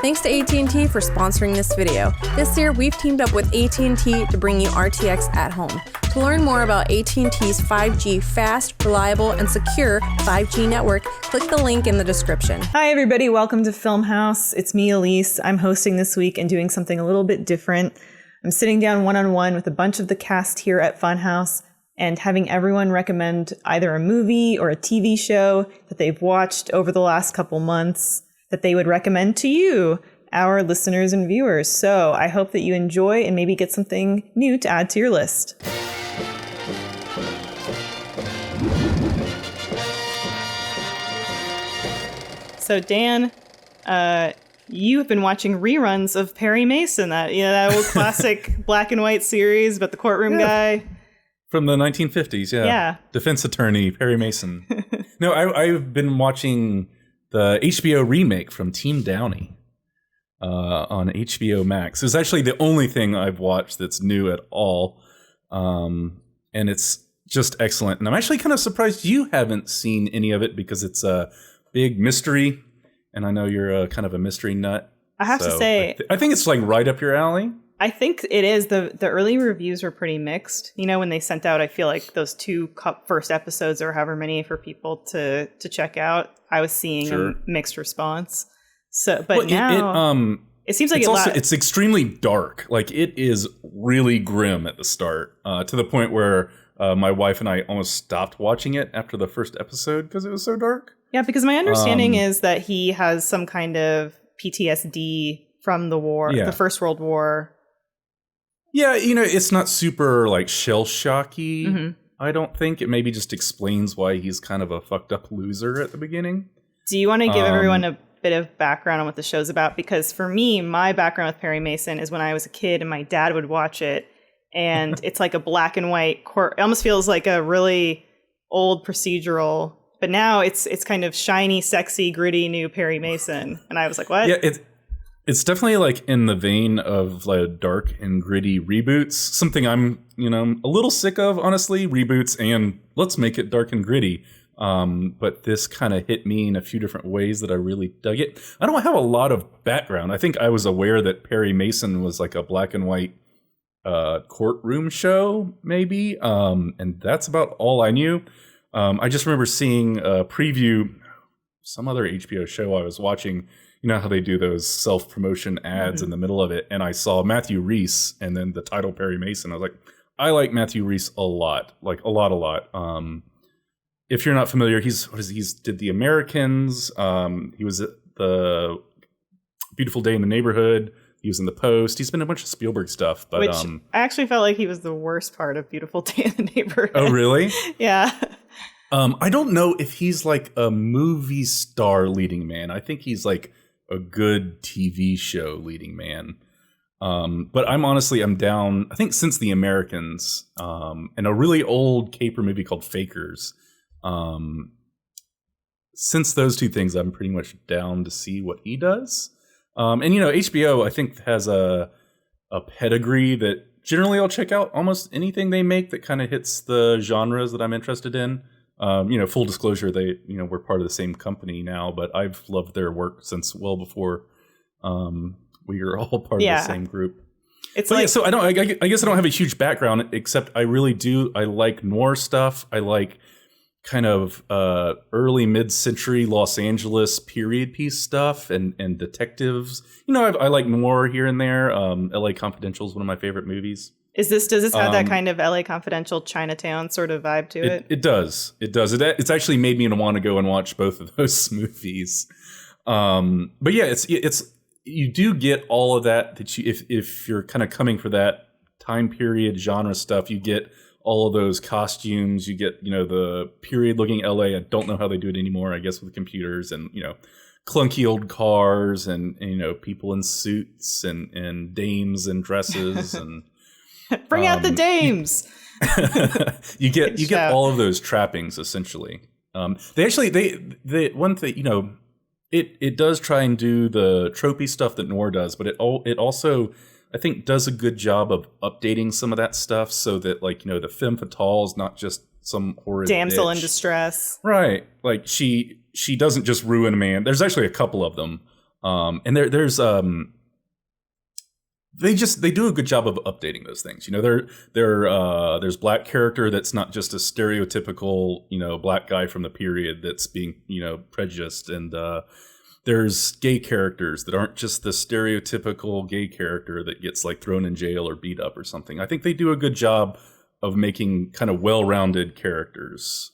Thanks to AT&T for sponsoring this video. This year, we've teamed up with AT&T to bring you RTX at home. To learn more about AT&T's 5G fast, reliable, and secure 5G network, click the link in the description. Hi everybody, welcome to Funhaus. It's me, Elise. I'm hosting this week and doing something a little bit different. I'm sitting down one-on-one with a bunch of the cast here at Funhaus and having everyone recommend either a movie or a TV show that they've watched over the last couple months that they would recommend to you, our listeners and viewers. So I hope that you enjoy and maybe get something new to add to your list. So Dan, you've been watching reruns of Perry Mason, that old classic black and white series about the courtroom guy. From the 1950s, yeah. Defense attorney, Perry Mason. No, I've been watching the HBO remake from Team Downey on HBO Max. It's actually the only thing I've watched that's new at all. And it's just excellent. And I'm actually kind of surprised you haven't seen any of it because it's a big mystery. And I know you're kind of a mystery nut. I have to say, I think it's like right up your alley. I think it is. The early reviews were pretty mixed. You know, when they sent out, I feel like those two first episodes or however many for people to check out, I was seeing a mixed response. So, but now it seems like it's extremely dark. Like it is really grim at the start, to the point where my wife and I almost stopped watching it after the first episode because it was so dark. Yeah, because my understanding is that he has some kind of PTSD from the war, the First World War. Yeah, you know, it's not super like shell-shocky. Mm-hmm. I don't think. It maybe just explains why he's kind of a fucked up loser at the beginning. Do you want to give everyone a bit of background on what the show's about? Because for me, my background with Perry Mason is when I was a kid and my dad would watch it. And it's like a black and white court. It almost feels like a really old procedural. But now it's kind of shiny, sexy, gritty new Perry Mason. And I was like, what? Yeah, it's definitely like in the vein of like dark and gritty reboots. Something I'm, a little sick of, honestly, reboots and let's make it dark and gritty. But this kind of hit me in a few different ways that I really dug it. I don't have a lot of background. I think I was aware that Perry Mason was like a black and white courtroom show, maybe. And that's about all I knew. I just remember seeing a preview, some other HBO show I was watching. You know how they do those self-promotion ads in the middle of it, and I saw Matthew Rhys and then the title Perry Mason. I was like, I like Matthew Rhys a lot, like a lot. If you're not familiar, he's did The Americans. He was at the Beautiful Day in the Neighborhood. He was in The Post. He's been in a bunch of Spielberg stuff. But I actually felt like he was the worst part of Beautiful Day in the Neighborhood. Oh, really? Yeah. I don't know if he's like a movie star leading man. I think he's like a good TV show leading man. But I'm down, I think since The Americans, and a really old caper movie called Fakers. Since those two things, I'm pretty much down to see what he does. And HBO, I think, has a pedigree that generally I'll check out almost anything they make that kind of hits the genres that I'm interested in. Full disclosure, they, we're part of the same company now, but I've loved their work since well before we are all part of the same group. So I guess I don't have a huge background, except I really do. I like noir stuff. I like kind of early mid-century Los Angeles period piece stuff and detectives. I like noir here and there. LA Confidential is one of my favorite movies. Does this have that kind of LA Confidential Chinatown sort of vibe to it? It does. It's actually made me want to go and watch both of those movies. But yeah, it's you do get all of that you, if you're kind of coming for that time period genre stuff, you get all of those costumes, you get, the period looking LA. I don't know how they do it anymore, I guess with computers and, clunky old cars and people in suits and dames in dresses and bring out the dames. You get all of those trappings essentially. They one thing, it does try and do the tropey stuff that noir does, but it also I think does a good job of updating some of that stuff so that the femme fatale is not just some horrid damsel bitch. In distress. Right. Like she doesn't just ruin a man. There's actually a couple of them. And there's they do a good job of updating those things. You know, there's black character that's not just a stereotypical, you know, black guy from the period that's being, you know, prejudiced, and there's gay characters that aren't just the stereotypical gay character that gets like thrown in jail or beat up or something. I think they do a good job of making kind of well-rounded characters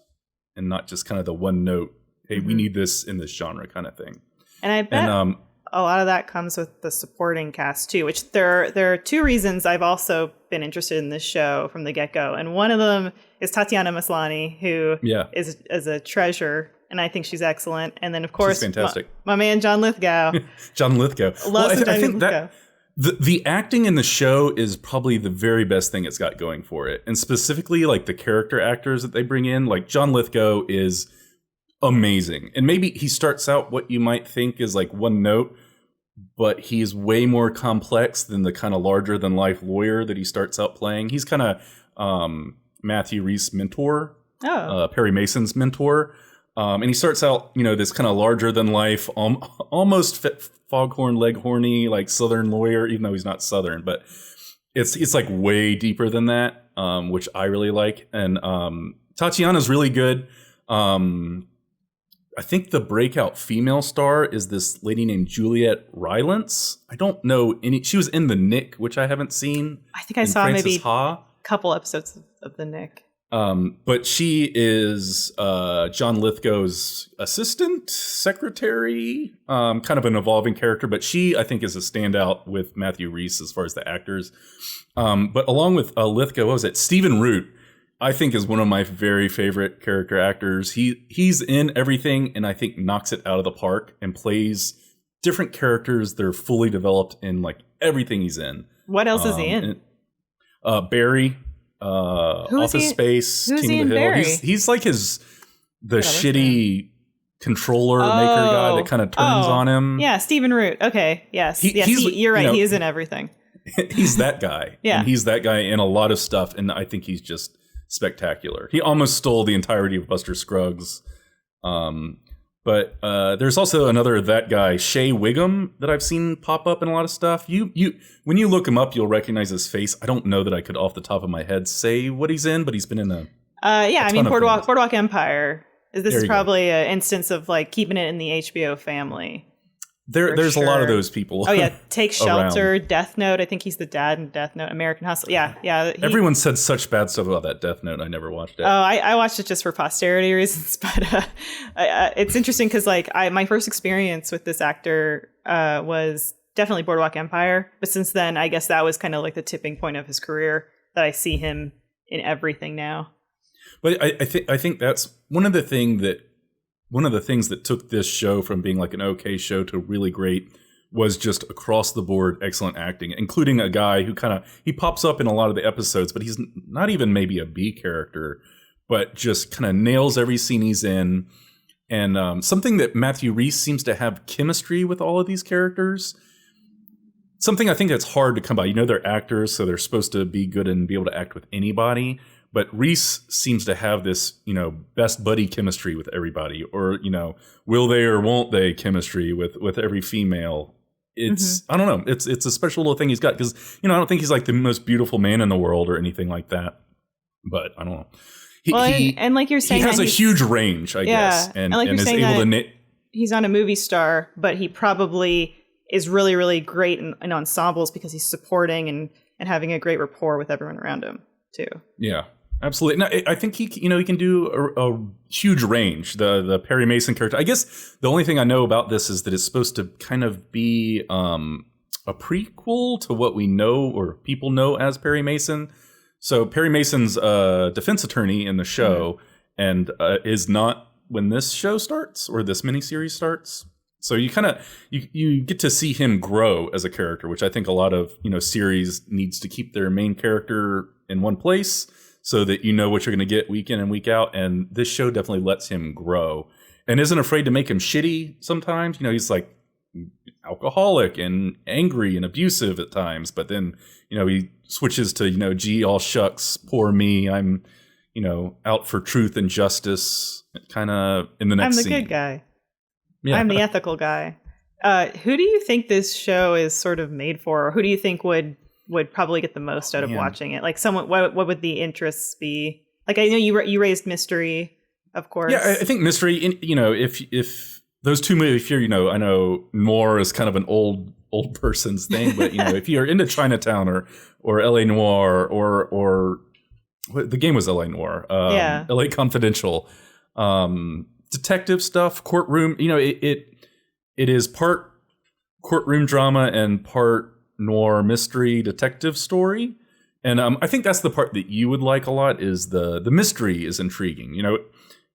and not just kind of the one note, hey, we need this in this genre kind of thing. And I bet a lot of that comes with the supporting cast too, which there are two reasons I've also been interested in this show from the get-go. And one of them is Tatiana Maslany, who is a treasure, and I think she's excellent. And then, of course, she's fantastic. My man, John Lithgow. John Lithgow. I think that the acting in the show is probably the very best thing it's got going for it. And specifically, like the character actors that they bring in, like John Lithgow is amazing. And maybe he starts out what you might think is like one note, but he's way more complex than the kind of larger than life lawyer that he starts out playing. He's kind of Matthew Rhys's mentor, Perry Mason's mentor. And he starts out, you know, this kind of larger than life, almost foghorn leghorny, like Southern lawyer, even though he's not Southern, but it's like way deeper than that, which I really like. And Tatiana's really good. I think the breakout female star is this lady named Juliet Rylance. I don't know any. She was in The Nick, which I haven't seen. I think I saw Frances maybe Ha. a couple episodes of The Nick. But she is John Lithgow's assistant, secretary, kind of an evolving character. But she, I think, is a standout with Matthew Rhys as far as the actors. But along with Lithgow, what was it? Stephen Root, I think, is one of my very favorite character actors. He's in everything, and I think knocks it out of the park and plays different characters that are fully developed in like everything he's in. What else is he in? Barry. Office Space, King of the Hill. He's like the shitty controller maker guy that kind of turns on him. Yeah, Stephen Root. Okay, yes, you're right. You know, he is in everything. He's that guy. Yeah, and he's that guy in a lot of stuff, and I think he's just spectacular. He almost stole the entirety of Buster Scruggs. But there's also another that guy, Shea Wiggum, that I've seen pop up in a lot of stuff. You when you look him up, you'll recognize his face. I don't know that I could off the top of my head say what he's in, but he's been in a Boardwalk Empire. This is probably an instance of like keeping it in the HBO family. There's a lot of those people. Oh yeah, Take Shelter, Death Note. I think he's the dad in Death Note. American Hustle. Yeah. Everyone said such bad stuff about that Death Note. I never watched it. Oh, I watched it just for posterity reasons. But it's interesting because like my first experience with this actor was definitely Boardwalk Empire. But since then, I guess that was kind of like the tipping point of his career that I see him in everything now. But I think that's one of the things that took this show from being like an okay show to really great was just across the board excellent acting, including a guy who he pops up in a lot of the episodes, but he's not even maybe a B character, but just kind of nails every scene he's in. And something that Matthew Rhys seems to have chemistry with all of these characters. Something I think that's hard to come by. You know, they're actors, so they're supposed to be good and be able to act with anybody. But Rhys seems to have this, you know, best buddy chemistry with everybody, or, you know, will they or won't they chemistry with every female. It's, I don't know. It's a special little thing he's got because, you know, I don't think he's like the most beautiful man in the world or anything like that. But I don't know. And like you're saying, he has a huge range, I guess, and like is able to. He's not a movie star, but he probably is really, really great in ensembles because he's supporting and having a great rapport with everyone around him too. Yeah. Absolutely. No, I think he can do a huge range. The Perry Mason character. I guess the only thing I know about this is that it's supposed to kind of be a prequel to what we know or people know as Perry Mason. So Perry Mason's a defense attorney in the show and is not when this show starts or this miniseries starts. So you kind of you get to see him grow as a character, which I think a lot of series needs to keep their main character in one place, so that you know what you're going to get week in and week out. And this show definitely lets him grow and isn't afraid to make him shitty sometimes. He's like alcoholic and angry and abusive at times. But then, he switches to, gee, all shucks, poor me. I'm, out for truth and justice kind of in the next scene. I'm the good guy. Yeah. I'm the ethical guy. Who do you think this show is sort of made for? Or who do you think would probably get the most out of watching it? Like, someone, what would the interests be? Like, I know you raised mystery, of course. Yeah, I think mystery. If those two movies, if you're, I know noir is kind of an old person's thing, but if you're into Chinatown or LA Noir or the game was LA Noir, LA Confidential, detective stuff, courtroom. It is part courtroom drama and part noir mystery detective story. And I think that's the part that you would like a lot is the mystery is intriguing.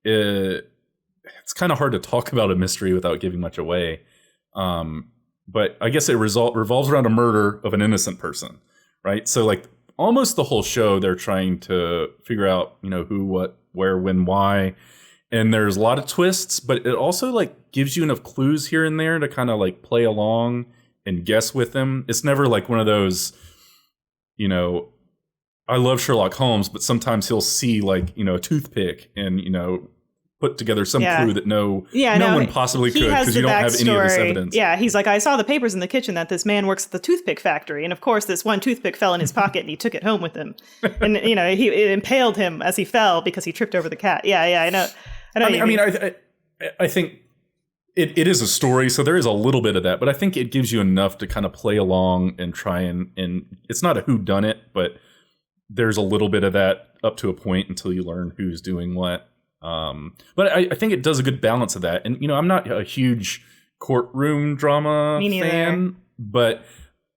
It's kind of hard to talk about a mystery without giving much away. But I guess it revolves around a murder of an innocent person, right? So like almost the whole show, they're trying to figure out, who, what, where, when, why. And there's a lot of twists, but it also like gives you enough clues here and there to kind of like play along and guess with them. It's never like one of those, I love Sherlock Holmes, but sometimes he'll see like, a toothpick and, put together some clue that no one possibly could because you don't have any of this evidence. Yeah, he's like, I saw the papers in the kitchen that this man works at the toothpick factory. And of course, this one toothpick fell in his pocket and he took it home with him. And, it impaled him as he fell because he tripped over the cat. Yeah, I know. I think it is a story, so there is a little bit of that, but I think it gives you enough to kind of play along and try and it's not a whodunit, but there's a little bit of that up to a point until you learn who's doing what. But I think it does a good balance of that. And, I'm not a huge courtroom drama fan, but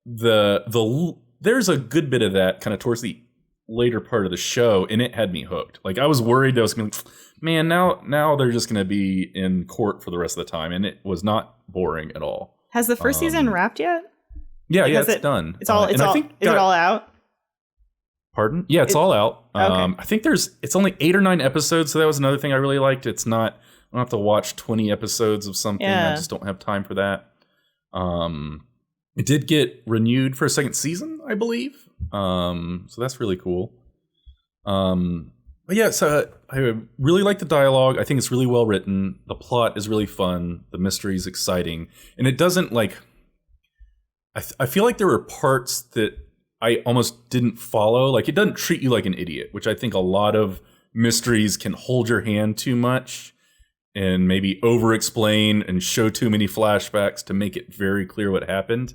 there's a good bit of that kind of towards the later part of the show, and it had me hooked. Like, I was worried that I was going to, man, now they're just going to be in court for the rest of the time, and it was not boring at all. Has the first season wrapped yet? Yeah, it's done. Is it all out? Pardon? Yeah, it's all out. Okay. I think it's only 8 or 9 episodes, so that was another thing I really liked. It's not, I don't have to watch 20 episodes of something. Yeah. I just don't have time for that. It did get renewed for a second season, I believe. So that's really cool. But yeah, so I really like the dialogue. I think it's really well written. The plot is really fun. The mystery is exciting. And it doesn't like, I feel like there were parts that I almost didn't follow. Like, it doesn't treat you like an idiot, which I think a lot of mysteries can hold your hand too much and maybe over-explain and show too many flashbacks to make it very clear what happened.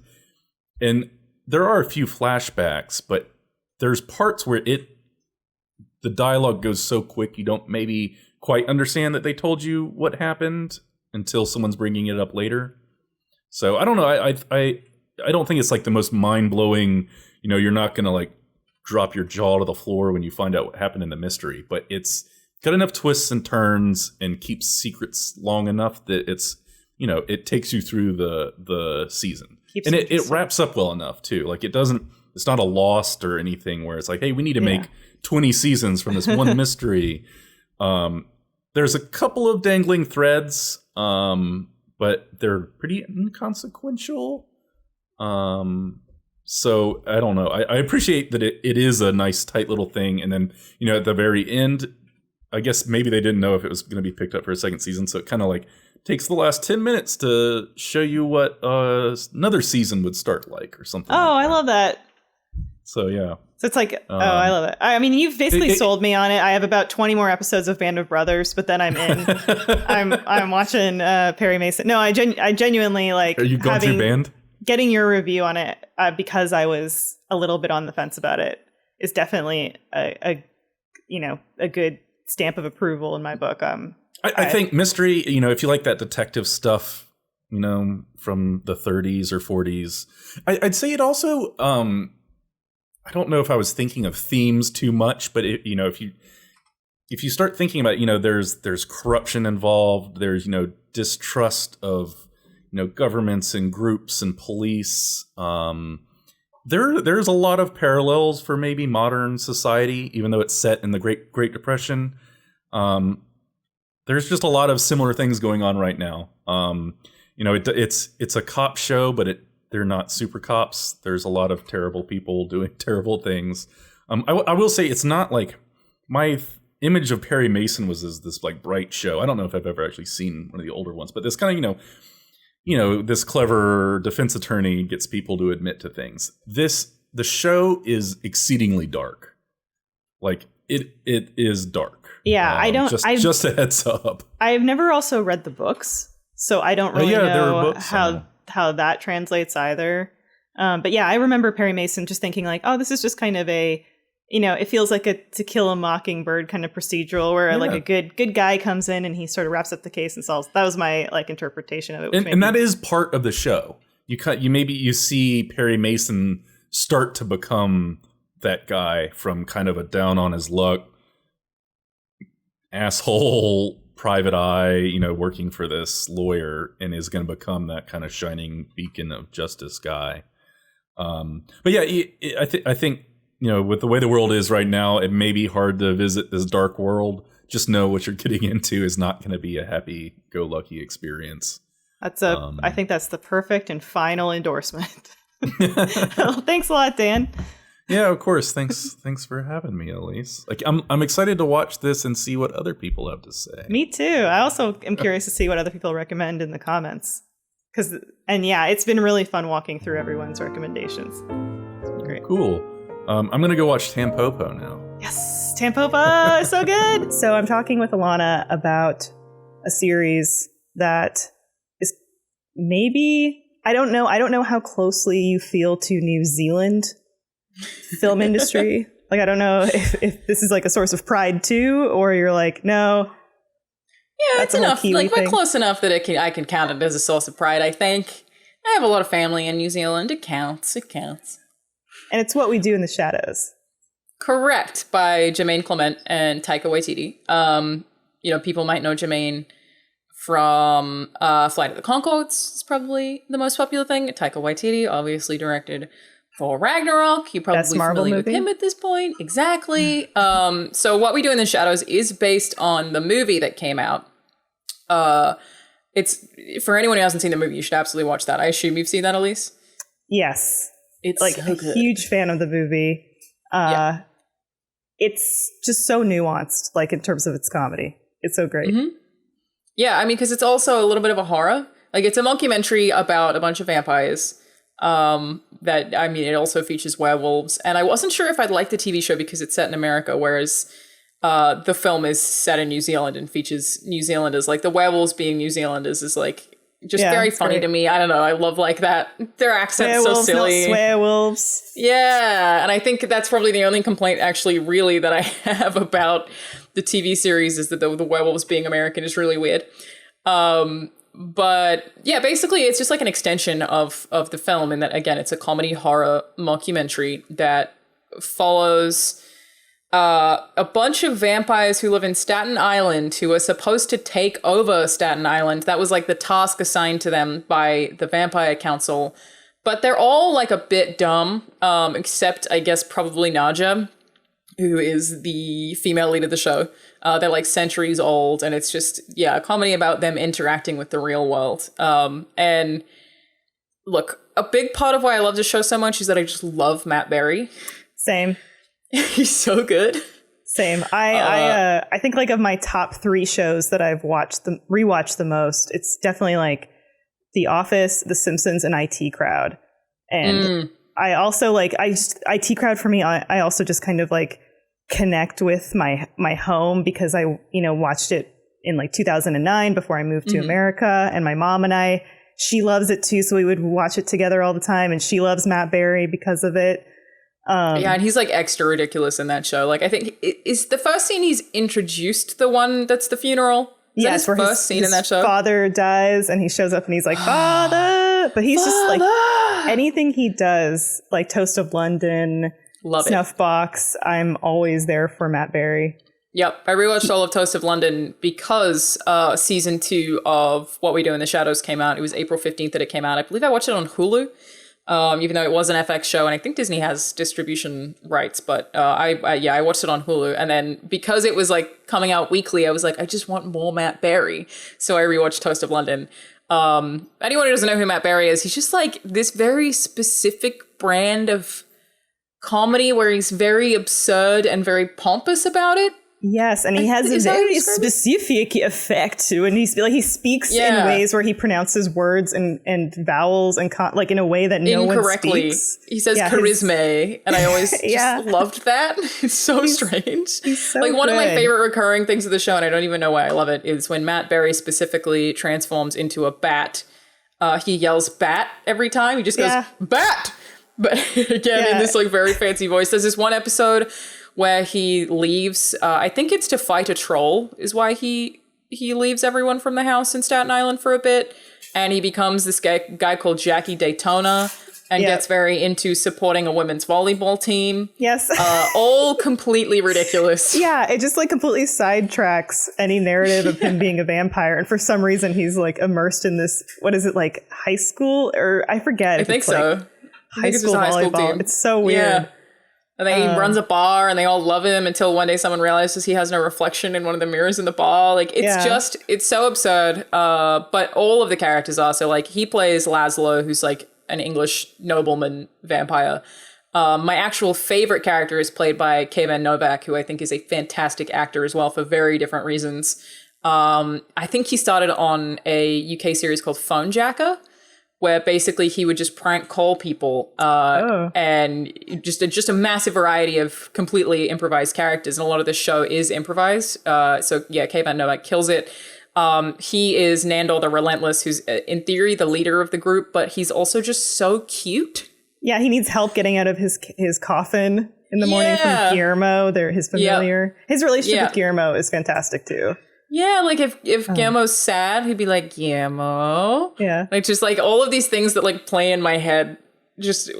And there are a few flashbacks, but there's parts where the dialogue goes so quick you don't maybe quite understand that they told you what happened until someone's bringing it up later. So I don't know. I don't think it's like the most mind-blowing, you're not going to like drop your jaw to the floor when you find out what happened in the mystery, but it's got enough twists and turns and keeps secrets long enough that it's, it takes you through the season. And it wraps up well enough too. Like, it's not a Lost or anything where it's like, hey, we need to make 20 seasons from this one mystery. There's a couple of dangling threads, but they're pretty inconsequential. So I don't know. I appreciate that it is a nice, tight little thing. And then, at the very end, I guess maybe they didn't know if it was going to be picked up for a second season. So it kind of like takes the last 10 minutes to show you what another season would start like or something. Oh, I love that. So, yeah. So it's like, I love it. I mean, you've basically sold me on it. I have about 20 more episodes of Band of Brothers, but then I'm in. I'm watching Perry Mason. No, I genuinely like. Are you going through Band? Getting your review on it because I was a little bit on the fence about it is definitely a good stamp of approval in my book. I think mystery, if you like that detective stuff, from the 30s or 40s, I'd say it also, I don't know if I was thinking of themes too much, but if you start thinking about, there's corruption involved, there's, distrust of, governments and groups and police. There's a lot of parallels for maybe modern society, even though it's set in the Great Depression. There's just a lot of similar things going on right now. It's a cop show, but they're not super cops. There's a lot of terrible people doing terrible things. I will say it's not like my image of Perry Mason was as this like bright show. I don't know if I've ever actually seen one of the older ones, but this kind of, this clever defense attorney gets people to admit to things. The show is exceedingly dark. Like it is dark. Yeah, I don't. Just a heads up. I've never also read the books, so I don't really know how that translates either. But yeah, I remember Perry Mason just thinking like, oh, this is just kind of a, it feels like a To Kill a Mockingbird kind of procedural where like a good guy comes in and he sort of wraps up the case and solves. That was my like interpretation of it. And that is part of the show. You see Perry Mason start to become that guy from kind of a down on his luck asshole private eye, working for this lawyer, and is going to become that kind of shining beacon of justice guy. But yeah, I think with the way the world is right now, it may be hard to visit this dark world. Just know what you're getting into is not going to be a happy-go-lucky experience. I think that's the perfect and final endorsement. Well, thanks a lot, Dan. Yeah, of course. Thanks for having me, Elise. Like, I'm excited to watch this and see what other people have to say. Me too. I also am curious to see what other people recommend in the comments. It's been really fun walking through everyone's recommendations. Great. Cool. I'm gonna go watch Tampopo now. Yes, Tampopo, so good. So I'm talking with Alanah about a series that is maybe I don't know how closely you feel to New Zealand film industry. Like, I don't know if this is like a source of pride too, or you're like, no. Yeah, it's enough. Like, we're close enough that I can count it as a source of pride, I think. I have a lot of family in New Zealand. It counts. And it's What We Do in the Shadows. Correct, by Jermaine Clement and Taika Waititi. People might know Jermaine from Flight of the Conchords. It's probably the most popular thing. Taika Waititi obviously directed Thor Ragnarok. You're probably familiar with him at this point. Exactly. So What We Do in the Shadows is based on the movie that came out. It's for anyone who hasn't seen the movie, you should absolutely watch that. I assume you've seen that, Elise? Yes. It's like so a huge fan of the movie. It's just so nuanced, like in terms of its comedy. It's so great. Mm-hmm. Yeah, I mean, because it's also a little bit of a horror. Like, it's a mockumentary about a bunch of vampires. It also features werewolves. And I wasn't sure if I'd like the TV show because it's set in America, whereas the film is set in New Zealand and features New Zealanders. Like, the werewolves being New Zealanders is like just very funny to me. I don't know. I love like that. Their accent's so silly. Not swearwolves. Yeah. And I think that's probably the only complaint actually really that I have about the TV series is that the werewolves being American is really weird. But yeah, basically it's just like an extension of the film in that, again, it's a comedy horror mockumentary that follows a bunch of vampires who live in Staten Island who are supposed to take over Staten Island. That was like the task assigned to them by the Vampire Council. But they're all like a bit dumb, except I guess probably Naja, who is the female lead of the show. They're like centuries old, and it's just, a comedy about them interacting with the real world. And look, a big part of why I love this show so much is that I just love Matt Berry. Same. He's so good. Same. I think like of my top 3 shows that I've rewatched the most, it's definitely like The Office, The Simpsons, and IT Crowd. And I also like, IT Crowd for me, I also just kind of like connect with my home because I, watched it in like 2009 before I moved to America, and my mom and she loves it too. So we would watch it together all the time, and she loves Matt Berry because of it. And he's like extra ridiculous in that show. Like, I think is the first scene he's introduced the one that's the funeral. Yes, where first scene in that show. Father dies, and he shows up and he's like, "Father!" But he's just like anything he does, like Toast of London, Snuff Box. I'm always there for Matt Berry. Yep, I rewatched all of Toast of London because season 2 of What We Do in the Shadows came out. It was April 15th that it came out. I believe I watched it on Hulu. Even though it was an FX show, and I think Disney has distribution rights, but I watched it on Hulu, and then because it was like coming out weekly, I was like, I just want more Matt Berry, so I rewatched Toast of London. Anyone who doesn't know who Matt Berry is, he's just like this very specific brand of comedy where he's very absurd and very pompous about it. Yes, and he has a Is that how you very describe it? specific effect when he speaks in ways where he pronounces words and vowels and like in a way that no one Incorrectly. speaks. He says charisma, and I always just loved that. It's so strange. He's so like one of my good. favorite recurring things of the show, and I don't even know why I love it, is when Matt Berry specifically transforms into a bat. He yells "bat" every time. He just goes "bat," but again in this like very fancy voice. There's this one episode where he leaves. I think it's to fight a troll is why he leaves everyone from the house in Staten Island for a bit, and he becomes this guy called Jackie Daytona, and gets very into supporting a women's volleyball team. Yes, all completely ridiculous. Yeah, it just like completely sidetracks any narrative of him being a vampire, and for some reason he's like immersed in this. What is it, like high school, or I forget? I think so. Like high school volleyball. It's so weird. Yeah. And then he runs a bar and they all love him until one day someone realizes he has no reflection in one of the mirrors in the bar. Like, it's it's so absurd. But all of the characters are. So, like, he plays Laszlo, who's, like, an English nobleman vampire. My actual favorite character is played by Kayvan Novak, who I think is a fantastic actor as well for very different reasons. I think he started on a UK series called Phone Jacker, where basically he would just prank call people and just a massive variety of completely improvised characters. And a lot of the show is improvised. So yeah, Kayvan Novak kills it. He is Nandor the Relentless, who's in theory the leader of the group, but he's also just so cute. Yeah, he needs help getting out of his coffin in the morning from Guillermo. They're his familiar. His relationship with Guillermo is fantastic too. Yeah, like if Guillermo's sad, he'd be like, Guillermo. Yeah. Like just like all of these things that like play in my head just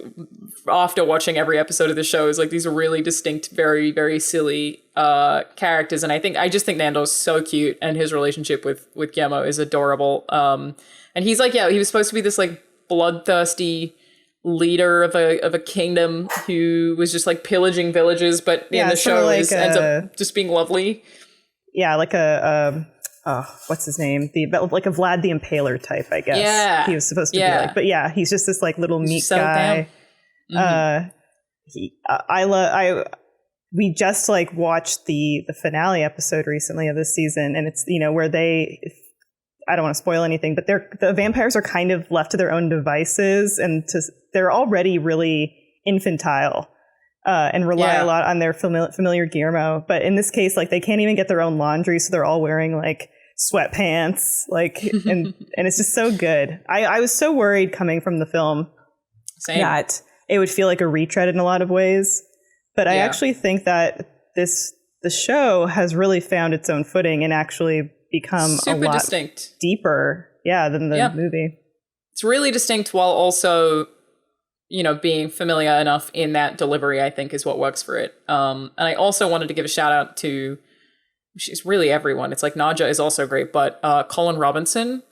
after watching every episode of the show is like these really distinct, very, very silly characters. And I just think Nando's so cute, and his relationship with Guillermo is adorable. And he's like, he was supposed to be this like bloodthirsty leader of a kingdom who was just like pillaging villages, but in the show ends up just being lovely. Yeah, like what's his name? Like a Vlad the Impaler type, I guess. Yeah, he was supposed to be like, but yeah, he's just this like little meat guy. We just like watched the finale episode recently of this season, and it's where I don't want to spoil anything, but the vampires are kind of left to their own devices, and they're already really infantile. And rely a lot on their familiar Guillermo. But in this case, like they can't even get their own laundry, so they're all wearing like sweatpants, like and it's just so good. I was so worried coming from the film that it would feel like a retread in a lot of ways. But I actually think that the show has really found its own footing and actually become super a lot distinct, deeper, than the movie. It's really distinct while also being familiar enough in that delivery, I think, is what works for it. And I also wanted to give a shout out to, she's really everyone. It's like Nadja is also great, but Colin Robinson.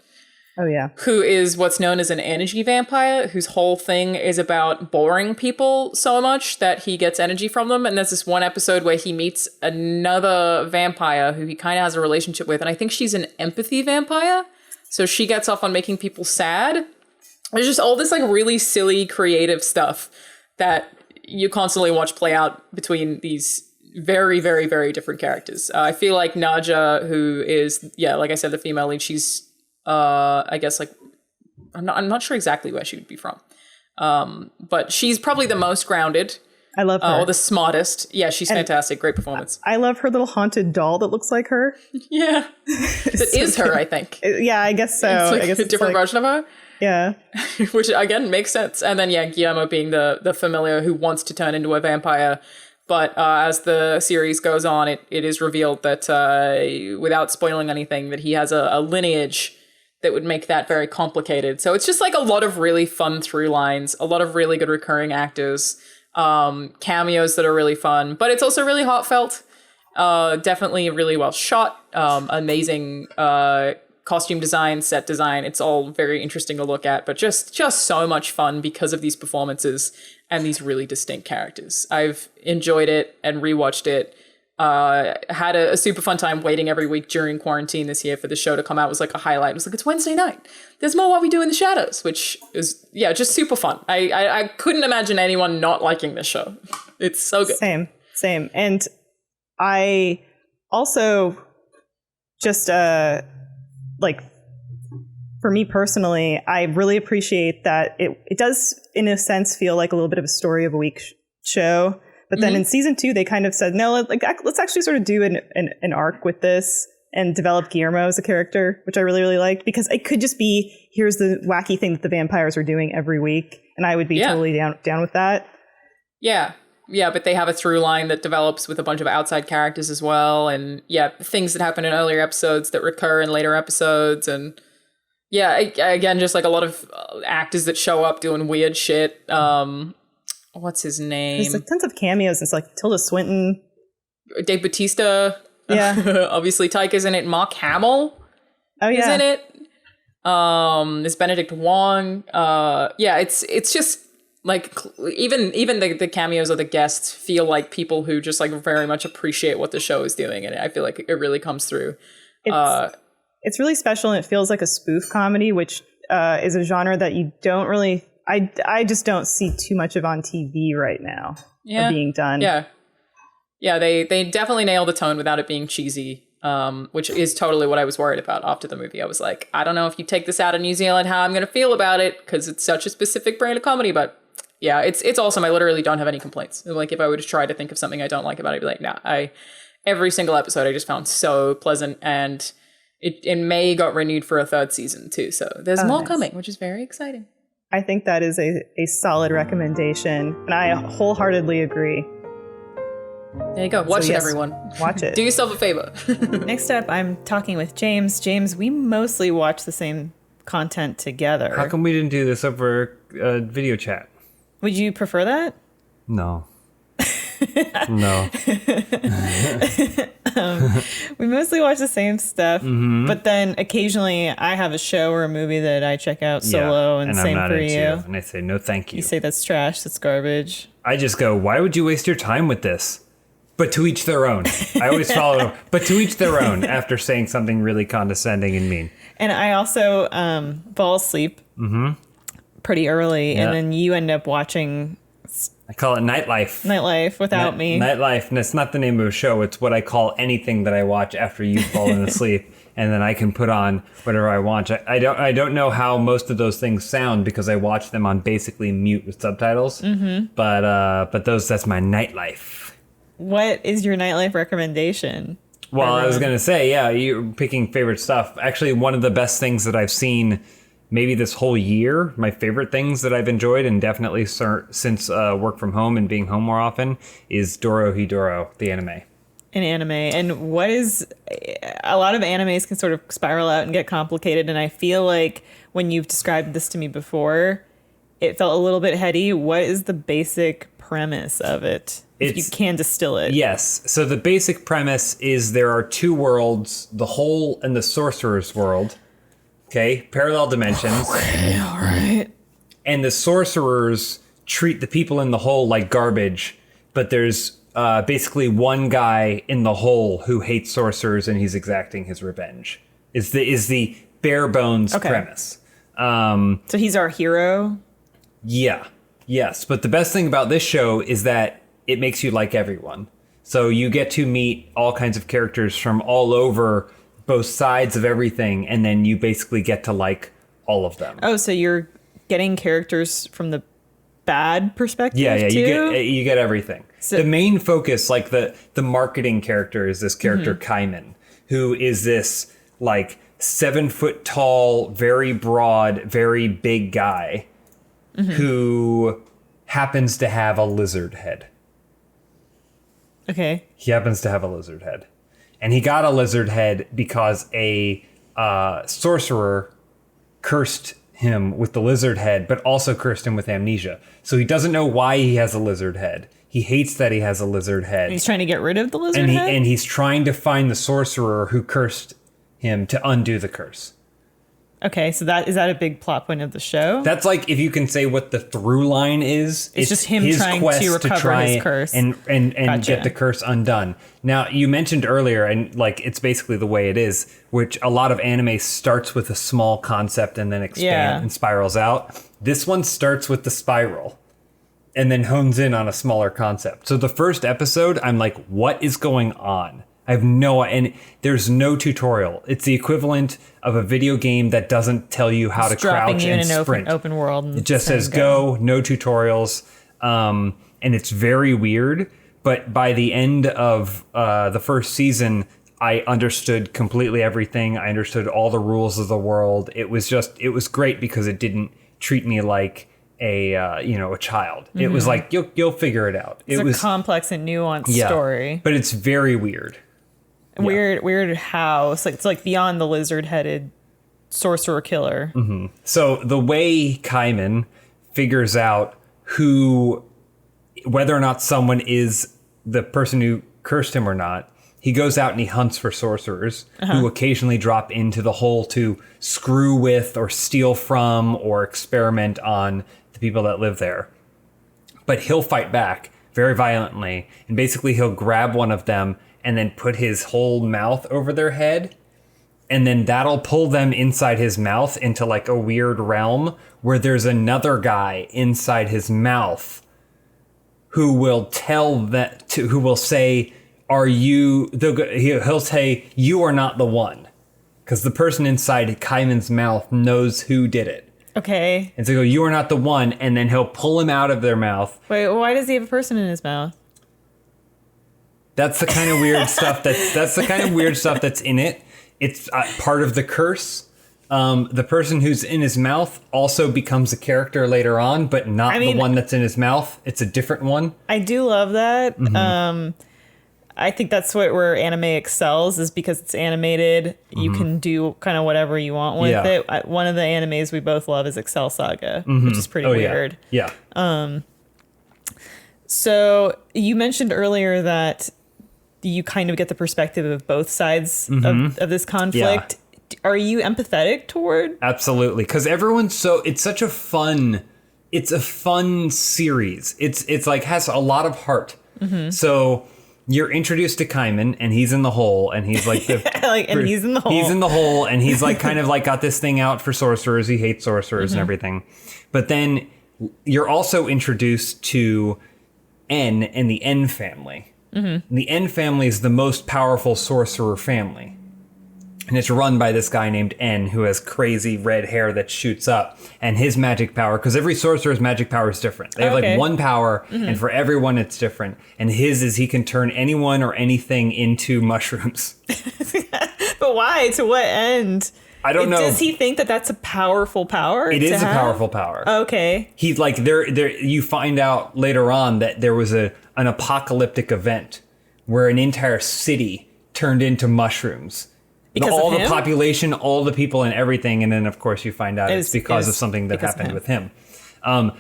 Oh, yeah. Who is what's known as an energy vampire, whose whole thing is about boring people so much that he gets energy from them. And there's this one episode where he meets another vampire who he kind of has a relationship with. And I think she's an empathy vampire. So she gets off on making people sad. There's just all this like really silly creative stuff that you constantly watch play out between these very, very, very different characters. I feel like Nadja, who is, like I said, the female lead, she's, I guess like, I'm not sure exactly where she would be from. But she's probably the most grounded. I love her. Or the smartest. Yeah, she's fantastic. Great performance. I love her little haunted doll that looks like her. Yeah. That is her, I think. Yeah, I guess so. It's like I guess a different version of her. Yeah. Which, again, makes sense. And then, Guillermo being the familiar who wants to turn into a vampire. But as the series goes on, it is revealed that, without spoiling anything, that he has a lineage that would make that very complicated. So it's just like a lot of really fun through lines, a lot of really good recurring actors, cameos that are really fun. But it's also really heartfelt. Definitely really well shot. Amazing costume design, set design. It's all very interesting to look at, but just so much fun because of these performances and these really distinct characters. I've enjoyed it and rewatched it. Had a super fun time waiting every week during quarantine this year for the show to come out. It was like a highlight. It was like, it's Wednesday night. There's more What We Do in the Shadows, which is, just super fun. I couldn't imagine anyone not liking this show. It's so good. Same. And I Also, just like for me personally, I really appreciate that it does, in a sense, feel like a little bit of a story of a week show. But then in season 2, they kind of said, no, let's actually sort of do an arc with this and develop Guillermo as a character, which I really, really liked, because it could just be, here's the wacky thing that the vampires are doing every week. And I would be totally down with that. Yeah. Yeah, but they have a through line that develops with a bunch of outside characters as well. And things that happen in earlier episodes that recur in later episodes. And again, just like a lot of actors that show up doing weird shit. What's his name? There's like tons of cameos. It's like Tilda Swinton. Dave Bautista. Yeah. Obviously Tyka's in it. Mark Hamill is in it. There's Benedict Wong. It's just like even the cameos of the guests feel like people who just like very much appreciate what the show is doing, and I feel like it really comes through. It's really special, and it feels like a spoof comedy, which is a genre that you don't really. I just don't see too much of on TV right now. Being done. Yeah, they definitely nail the tone without it being cheesy. Which is totally what I was worried about after the movie. I was like, I don't know if you take this out of New Zealand, how I'm going to feel about it, because it's such a specific brand of comedy. But yeah, it's awesome. I literally don't have any complaints. Like, if I were to try to think of something I don't like about it, I'd be like, nah. Every single episode I just found so pleasant, and it in May got renewed for a 3rd season too. So there's more coming, which is very exciting. I think that is a solid recommendation, and I wholeheartedly agree. There you go. Watch it, everyone. Watch it. Do yourself a favor. Next up, I'm talking with James. James, we mostly watch the same content together. How come we didn't do this over video chat? Would you prefer that? No. No. We mostly watch the same stuff, but then occasionally I have a show or a movie that I check out solo, and same for you. And I say, no, thank you. You say that's trash, that's garbage. I just go, why would you waste your time with this? But to each their own. I always follow, but to each their own, after saying something really condescending and mean. And I also fall asleep pretty early, and then you end up watching... I call it Nightlife. Nightlife without me. Nightlife, and it's not the name of a show. It's what I call anything that I watch after you've fallen asleep, and then I can put on whatever I want. I don't know how most of those things sound because I watch them on basically mute with subtitles. But that's my Nightlife. What is your Nightlife recommendation? Well, I was gonna say, you're picking favorite stuff. Actually, one of the best things that I've seen maybe this whole year, my favorite things that I've enjoyed, and definitely since work from home and being home more often, is Dorohedoro, the anime. An anime. And what is... A lot of animes can sort of spiral out and get complicated, and I feel like when you've described this to me before, it felt a little bit heady. What is the basic premise of it? If you can distill it. Yes. So the basic premise is there are 2 worlds, the Whole and the Sorcerer's world. Okay, parallel dimensions. Okay, all right. And the sorcerers treat the people in the Whole like garbage, but there's basically one guy in the Whole who hates sorcerers, and he's exacting his revenge. Is the bare bones premise. So he's our hero? Yeah. Yes. But the best thing about this show is that it makes you like everyone. So you get to meet all kinds of characters from all over both sides of everything, and then you basically get to like all of them. Oh, so you're getting characters from the bad perspective too? You get everything. So, the main focus, like the marketing character, is this character Kaiman, who is this like 7 foot tall, very broad, very big guy who happens to have a lizard head. Okay. He happens to have a lizard head. And he got a lizard head because a sorcerer cursed him with the lizard head, but also cursed him with amnesia. So he doesn't know why he has a lizard head. He hates that he has a lizard head. And he's trying to get rid of the lizard head? And he's trying to find the sorcerer who cursed him to undo the curse. Okay, so is that a big plot point of the show? That's like, if you can say what the through line is. It's just him trying to recover his curse. And get the curse undone. Now, you mentioned earlier, and like it's basically the way it is, which a lot of anime starts with a small concept and then expands and spirals out. This one starts with the spiral and then hones in on a smaller concept. So the first episode, I'm like, what is going on? and there's no tutorial. It's the equivalent of a video game that doesn't tell you how to crouch and sprint. Open world. It just says go, no tutorials, and it's very weird. But by the end of the first season, I understood completely everything. I understood all the rules of the world. It was great because it didn't treat me like a child. It was like you'll figure it out. It's a complex and nuanced story, but it's very weird. Weird how it's like beyond the lizard-headed sorcerer killer. Mm-hmm. So the way Kaiman figures out whether or not someone is the person who cursed him or not, he goes out and he hunts for sorcerers who occasionally drop into the hole to screw with or steal from or experiment on the people that live there. But he'll fight back very violently, and basically he'll grab one of them and then put his whole mouth over their head, and then that'll pull them inside his mouth into like a weird realm where there's another guy inside his mouth who will who will say, he'll say, you are not the one. Because the person inside Kaiman's mouth knows who did it. Okay. And so go, you are not the one, and then he'll pull him out of their mouth. Wait, why does he have a person in his mouth? That's the kind of weird stuff that's in it. It's part of the curse. The person who's in his mouth also becomes a character later on, but not the one that's in his mouth. It's a different one. I do love that. Mm-hmm. I think that's where anime excels, is because it's animated. Mm-hmm. You can do kind of whatever you want with it. One of the animes we both love is Excel Saga, which is pretty weird. Yeah. So you mentioned earlier that you kind of get the perspective of both sides of this conflict. Yeah. Are you empathetic toward? Absolutely, because it's such a fun series. It's like has a lot of heart. Mm-hmm. So you're introduced to Kaiman, and he's in the hole, and he's like he's in the hole. He's in the hole, and he's like kind of like got this thing out for sorcerers. He hates sorcerers and everything. But then you're also introduced to N and the N family. Mm-hmm. The N family is the most powerful sorcerer family. And it's run by this guy named N, who has crazy red hair that shoots up. And his magic power, because every sorcerer's magic power is different. They have like one power, and for everyone it's different. And his is he can turn anyone or anything into mushrooms. But why? To what end? I don't know. Does he think that that's a powerful power? It is a powerful power. Okay. He's like you find out later on that there was an apocalyptic event where an entire city turned into mushrooms. Because all of him? The population, all the people and everything, and then of course you find out it's because of something that happened with him.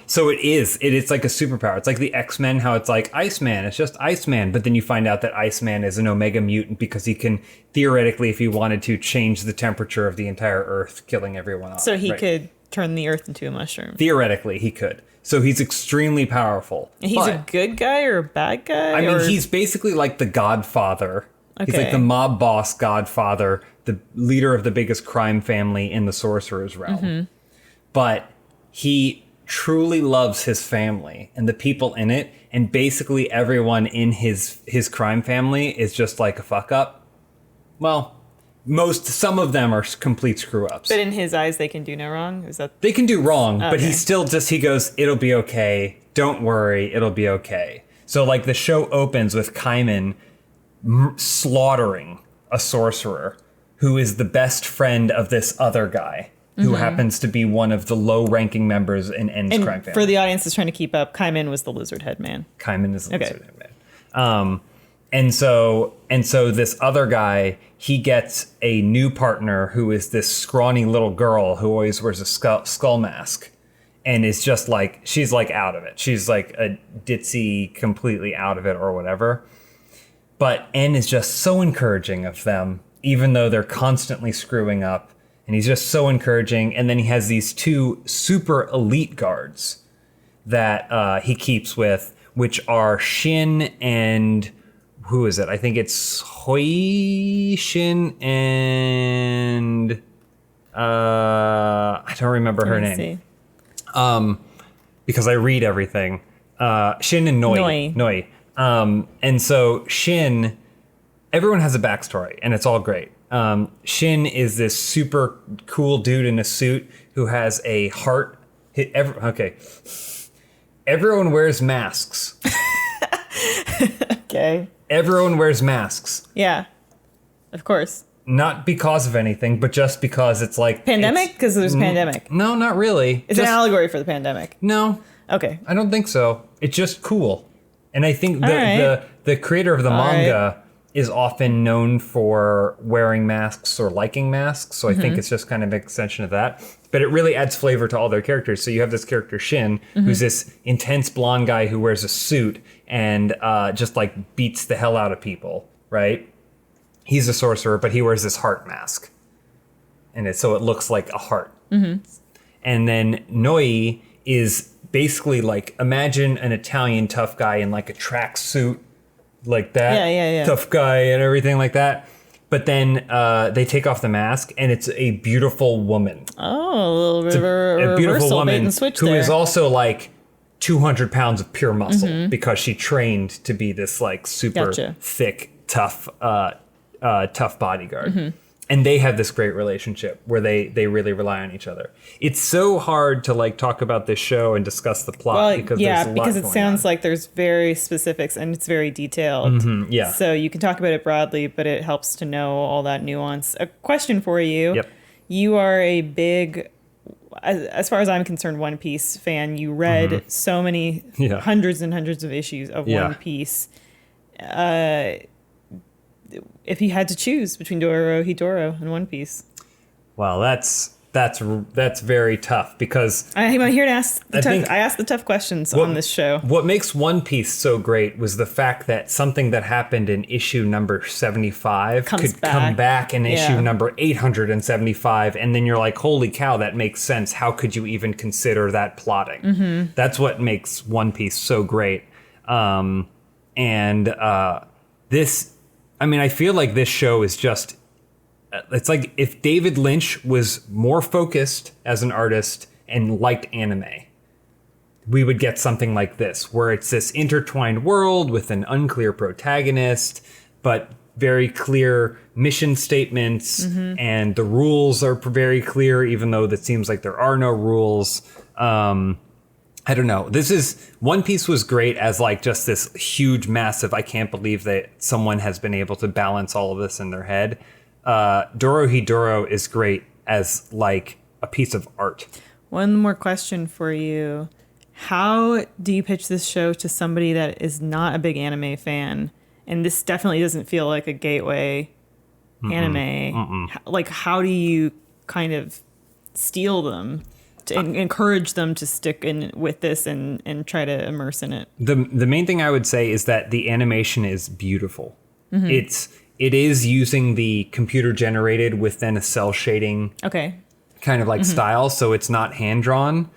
So it's like a superpower. It's like the X-Men, how it's like Iceman, it's just Iceman, but then you find out that Iceman is an Omega mutant because he can theoretically, if he wanted to, change the temperature of the entire Earth, killing everyone off. So he could turn the Earth into a mushroom. Theoretically, he could. So he's extremely powerful. And he's a good guy or a bad guy? I mean, he's basically like the Godfather. Okay. He's like the mob boss Godfather, the leader of the biggest crime family in the sorcerer's realm. Mm-hmm. But he truly loves his family and the people in it, and basically everyone in his crime family is just like a fuck up. Well, some of them are complete screw ups. But in his eyes, they can do no wrong? Is that they can do wrong, but he still he goes, it'll be okay. Don't worry, it'll be okay. So like the show opens with Kaiman slaughtering a sorcerer who is the best friend of this other guy who happens to be one of the low-ranking members in N's crime family. For the audience that's trying to keep up, Kaiman was the lizard head man. Kaiman is the lizard head man. And so this other guy, he gets a new partner who is this scrawny little girl who always wears a skull mask and is just like, she's like out of it. She's like a ditzy, completely out of it or whatever. But N is just so encouraging of them, even though they're constantly screwing up. And he's just so encouraging. And then he has these two super elite guards that he keeps with, which are Shin and... who is it? I think it's Hoi, Shin, and... I don't remember her name. Because I read everything. Shin and Noi. And so Shin everyone has a backstory, and it's all great. Shin is this super cool dude in a suit who has a heart. Okay. Everyone wears masks. Okay. Everyone wears masks. Yeah. Of course. Not because of anything, but just because it's like... Pandemic? Because there's a pandemic. No, not really. It's an allegory for the pandemic. No. Okay. I don't think so. It's just cool. And I think the creator of the manga is often known for wearing masks or liking masks. So I think it's just kind of an extension of that. But it really adds flavor to all their characters. So you have this character Shin, who's this intense blonde guy who wears a suit and just like beats the hell out of people, right? He's a sorcerer, but he wears this heart mask. And so it looks like a heart. And then Noi is basically like, imagine an Italian tough guy in like a tracksuit like that. Yeah. Tough guy and everything like that. But then they take off the mask and it's a beautiful woman. Oh, a little bit of A beautiful woman bait and switch who there. is also like 200 pounds of pure muscle because she trained to be this like super thick, tough bodyguard. And they have this great relationship where they really rely on each other. It's so hard to like talk about this show and discuss the plot because there's a lot because it going sounds on. like there's very specifics and it's very detailed. Yeah. So you can talk about it broadly, but it helps to know all that nuance. A question for you. Yep. You are a big, as far as I'm concerned, One Piece fan. You read so many hundreds and hundreds of issues of One Piece. If you had to choose between Dorohedoro and One Piece. Well, that's very tough because I'm here to ask think I ask the tough questions on this show. what makes One Piece so great was the fact that something that happened in issue number 75 could come back in issue number 875, and then you're like, holy cow, that makes sense. How could you even consider that plotting? That's what makes One Piece so great. I feel like this show is just, it's like if David Lynch was more focused as an artist and liked anime, we would get something like this, where it's this intertwined world with an unclear protagonist, but very clear mission statements, and the rules are very clear, even though it seems like there are no rules. I don't know. One Piece was great as like just this huge, massive, I can't believe that someone has been able to balance all of this in their head. Dorohedoro is great as like a piece of art. One more question for you. How do you pitch this show to somebody that is not a big anime fan? And this definitely doesn't feel like a gateway anime. Like, how do you kind of steal them? To encourage them to stick in with this and try to immerse in it. The main thing I would say is that the animation is beautiful. It is using the computer generated with then a cell shading kind of like style, so it's not hand drawn,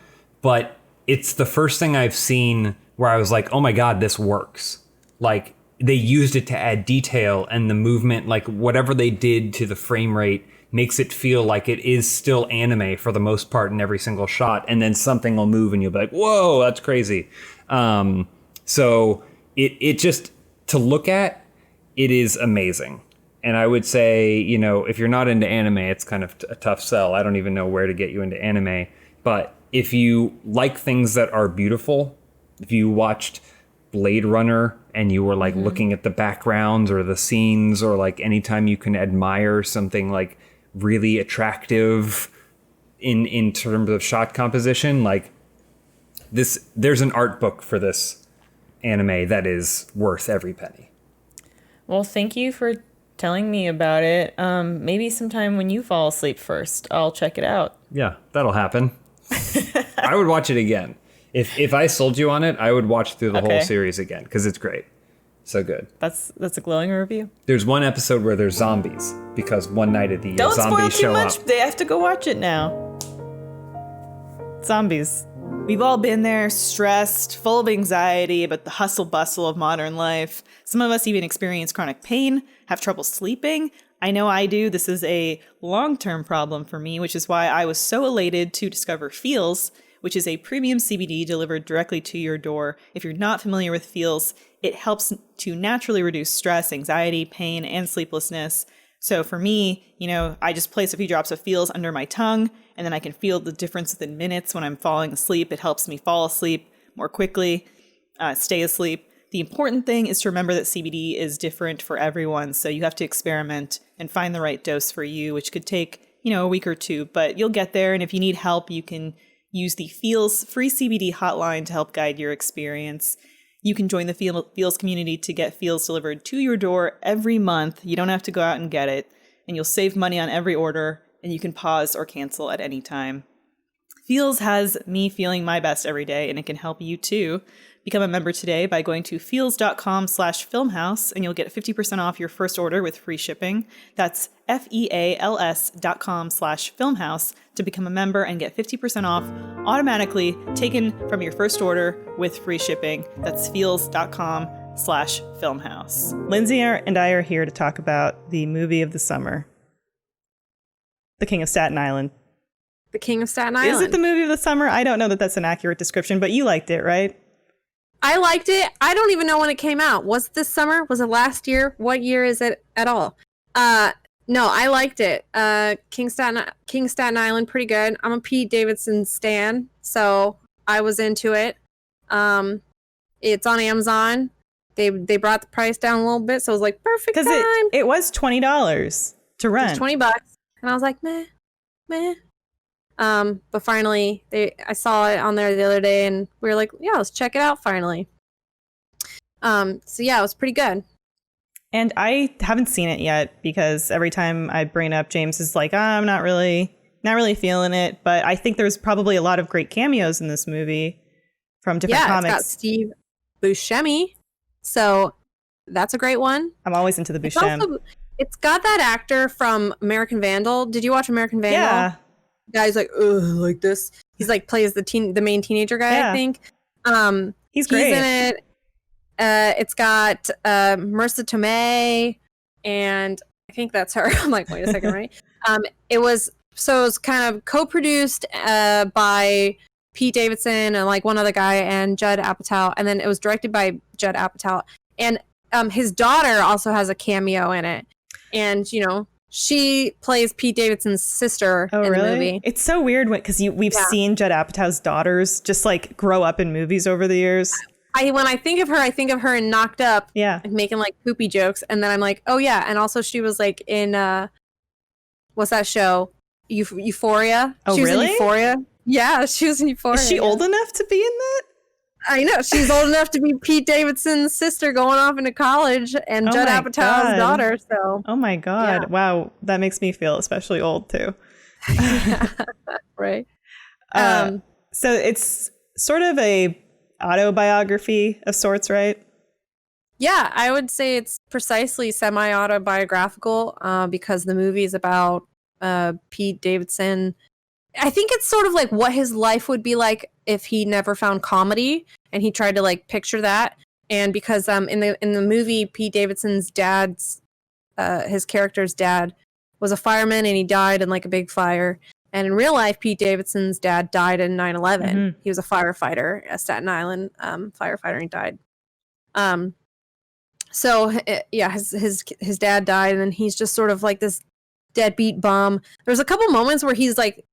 but it's the first thing I've seen where I was like, oh my god, this works. Like they used it to add detail, and the movement, like whatever they did to the frame rate makes it feel like it is still anime for the most part in every single shot, and then something will move and you'll be like, whoa, that's crazy. So it just, to look at, it is amazing. And I would say, if you're not into anime, it's kind of a tough sell. I don't even know where to get you into anime. But if you like things that are beautiful, if you watched Blade Runner and you were like looking at the backgrounds or the scenes, or like anytime you can admire something like really attractive in terms of shot composition, like this, there's an art book for this anime that is worth every penny. Well, thank you for telling me about it. Maybe sometime when you fall asleep first, I'll check it out. Yeah, that'll happen. I would watch it again. If I sold you on it, I would watch through the whole series again because it's great. So good. That's a glowing review. There's one episode where there's zombies because one night at the Don't zombies spoil too show much. up. They have to go watch it now. Zombies. We've all been there, stressed, full of anxiety about the hustle bustle of modern life. Some of us even experience chronic pain, have trouble sleeping. I know I do. This is a long-term problem for me, which is why I was so elated to discover Feels, which is a premium CBD delivered directly to your door. If you're not familiar with Feels, it helps to naturally reduce stress, anxiety, pain, and sleeplessness. So for me, I just place a few drops of Feels under my tongue, and then I can feel the difference within minutes when I'm falling asleep. It helps me fall asleep more quickly, stay asleep. The important thing is to remember that CBD is different for everyone, so you have to experiment and find the right dose for you, which could take, a week or two, but you'll get there. And if you need help, you can use the Feels free CBD hotline to help guide your experience. You can join the Feels community to get Feels delivered to your door every month. You don't have to go out and get it, and you'll save money on every order, and you can pause or cancel at any time. Feels has me feeling my best every day, and it can help you too. Become a member today by going to feels.com/filmhouse, and you'll get 50% off your first order with free shipping. That's feals.com/filmhouse to become a member and get 50% off automatically taken from your first order with free shipping. That's feels.com/filmhouse. Lindsey and I are here to talk about the movie of the summer, The King of Staten Island. The King of Staten Island. Is it the movie of the summer? I don't know that that's an accurate description, but you liked it, right? I liked it. I don't even know when it came out. Was it this summer? Was it last year? What year is it at all? No, I liked it. King Staten Island, pretty good. I'm a Pete Davidson stan, so I was into it. It's on Amazon. They brought the price down a little bit, so it was like perfect time. Because it was $20 to rent. It was $20, and I was like, meh. But finally, I saw it on there the other day, and we were like, yeah, let's check it out finally. So yeah, it was pretty good. And I haven't seen it yet because every time I bring it up, James is like, I'm not really feeling it. But I think there's probably a lot of great cameos in this movie from different comics. Yeah, it's got Steve Buscemi, so that's a great one. I'm always into the Buscemi. It's got that actor from American Vandal. Did you watch American Vandal? Yeah. Guy's like, ugh, like this. He's like plays the main teenager guy, Yeah. I think. He's great. He's in it. It's got Marissa Tomei, and I think that's her. I'm like, wait a second, right? It was kind of co-produced by Pete Davidson and like one other guy and Judd Apatow, and then it was directed by Judd Apatow, and his daughter also has a cameo in it, and she plays Pete Davidson's sister in the movie. It's so weird because we've seen Judd Apatow's daughters just like grow up in movies over the years. When I think of her in Knocked Up, yeah, like making like poopy jokes, and then I'm like, oh yeah, and also she was like in what's that show? Euphoria. Oh, she was really? in Euphoria. Yeah, she was in Euphoria. Is she old enough to be in that? I know she's old enough to be Pete Davidson's sister going off into college, and Judd Apatow's daughter. So, oh my god, wow, that makes me feel especially old too. Right. So it's sort of a autobiography of sorts, right? Yeah, I would say it's precisely semi-autobiographical because the movie is about Pete Davidson. I think it's sort of like what his life would be like if he never found comedy, and he tried to like picture that. And because in the movie, Pete Davidson's dad's his character's dad was a fireman, and he died in like a big fire. And in real life, Pete Davidson's dad died in 9/11. Mm-hmm. He was a firefighter, a Staten Island firefighter, and he died. His dad died, and then he's just sort of like this deadbeat bum. There's a couple moments where he's like,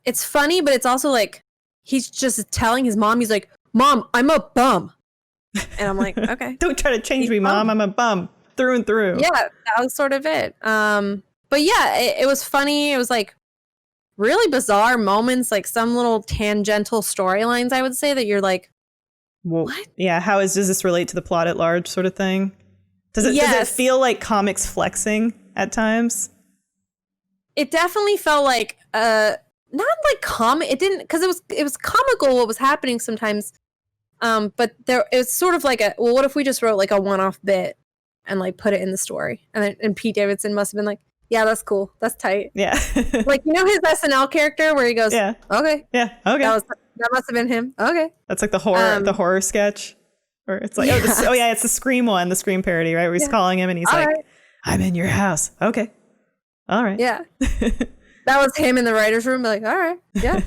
it's funny, but it's also like he's just telling his mom, he's like, Mom, I'm a bum. And I'm like, okay. Don't try to change me, Mom. I'm a bum through and through. Yeah, that was sort of it. But yeah, it was funny. It was like really bizarre moments, like some little tangential storylines, I would say, that you're like, what? Yeah, does this relate to the plot at large sort of thing? Does it feel like comics flexing at times? It definitely felt like not like comic. It didn't, because it was comical what was happening sometimes. But it's sort of like what if we just wrote like a one-off bit and like put it in the story, and Pete Davidson must have been like, yeah, that's cool, that's tight. Yeah. Like, his SNL character where he goes, yeah, okay, yeah, okay, that must have been him. Okay, that's like the horror sketch, or it's like it's the Scream one, the Scream parody, right? Where he's calling him and he's like, right, I'm in your house. Okay, all right, yeah. That was him in the writer's room, like, all right, yeah.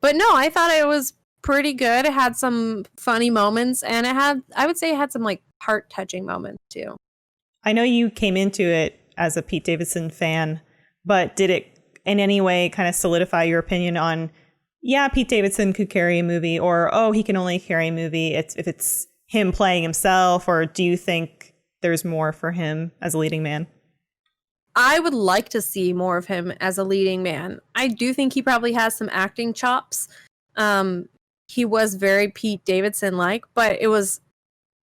But no, I thought it was pretty good. It had some funny moments, and I would say it had some like heart-touching moments too. I know you came into it as a Pete Davidson fan, but did it in any way kind of solidify your opinion on, yeah, Pete Davidson could carry a movie, or, oh, he can only carry a movie if it's him playing himself, or do you think there's more for him as a leading man? I would like to see more of him as a leading man. I do think he probably has some acting chops. He was very Pete Davidson-like, but it was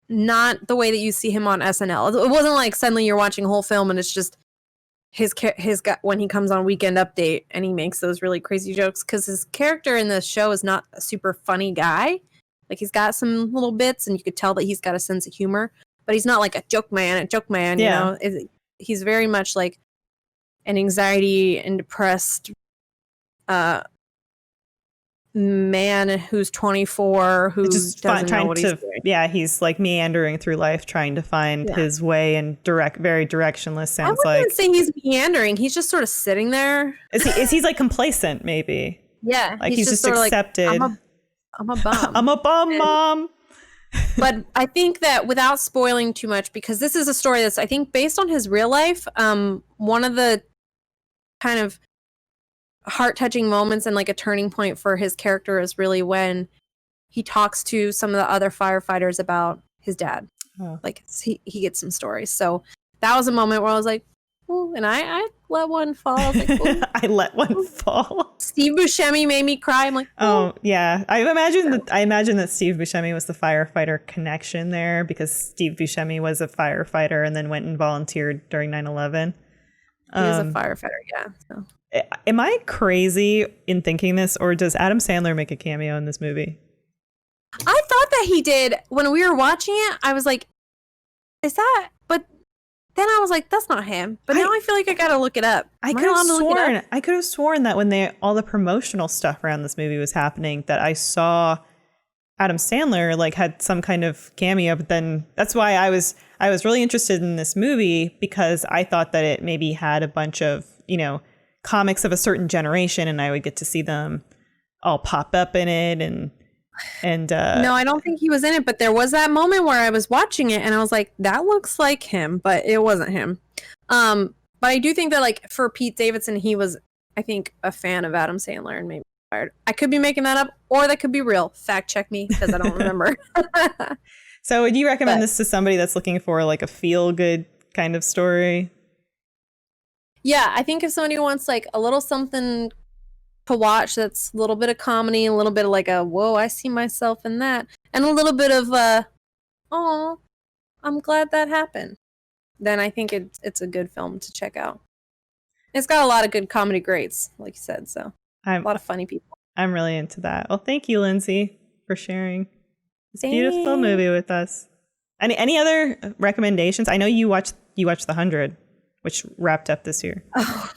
not the way that you see him on SNL. It wasn't like suddenly you're watching a whole film and it's just his when he comes on Weekend Update and he makes those really crazy jokes, because his character in the show is not a super funny guy. Like, he's got some little bits and you could tell that he's got a sense of humor, but he's not like a joke man, you know? He's very much like an anxiety and depressed man who's 24 who just doesn't know what he's doing. Yeah, he's like meandering through life trying to find his way, and very directionless. Sounds I wouldn't like say he's meandering. He's just sort of sitting there. Is he like complacent? Maybe. Yeah, like he's just sort of accepted. Like, I'm a bum. I'm a bum, Mom. But I think that without spoiling too much, because this is a story that's, I think, based on his real life. One of the kind of heart-touching moments and like a turning point for his character is really when he talks to some of the other firefighters about his dad. Like, he gets some stories. So that was a moment where I was like, ooh, and I let one fall. I was like, ooh. I let one fall. Steve Buscemi made me cry. I'm like, ooh. Oh yeah, I imagine that Steve Buscemi was the firefighter connection there, because Steve Buscemi was a firefighter and then went and volunteered during 9/11. He was a firefighter, yeah. So. Am I crazy in thinking this, or does Adam Sandler make a cameo in this movie? I thought that he did. When we were watching it, I was like, is that? But then I was like, that's not him. But now I feel like I gotta look it up. I could have sworn that when all the promotional stuff around this movie was happening, that I saw Adam Sandler like had some kind of cameo. But then that's why I was really interested in this movie, because I thought that it maybe had a bunch of, you know, comics of a certain generation, and I would get to see them all pop up in it. And no, I don't think he was in it, but there was that moment where I was watching it and I was like, that looks like him, but it wasn't him. But I do think that, like, for Pete Davidson, he was, I think, a fan of Adam Sandler and maybe inspired. I could be making that up, or that could be real. Fact check me, because I don't remember. So would you recommend this to somebody that's looking for like a feel good kind of story? Yeah, I think if somebody wants like a little something to watch that's a little bit of comedy, a little bit of like a, whoa, I see myself in that, and a little bit of oh, I'm glad that happened, then I think it's a good film to check out. It's got a lot of good comedy greats, like you said, so a lot of funny people. I'm really into that. Well, thank you, Lindsey, for sharing this beautiful movie with us. Any other recommendations? I know you watched The 100, which wrapped up this year. Oh,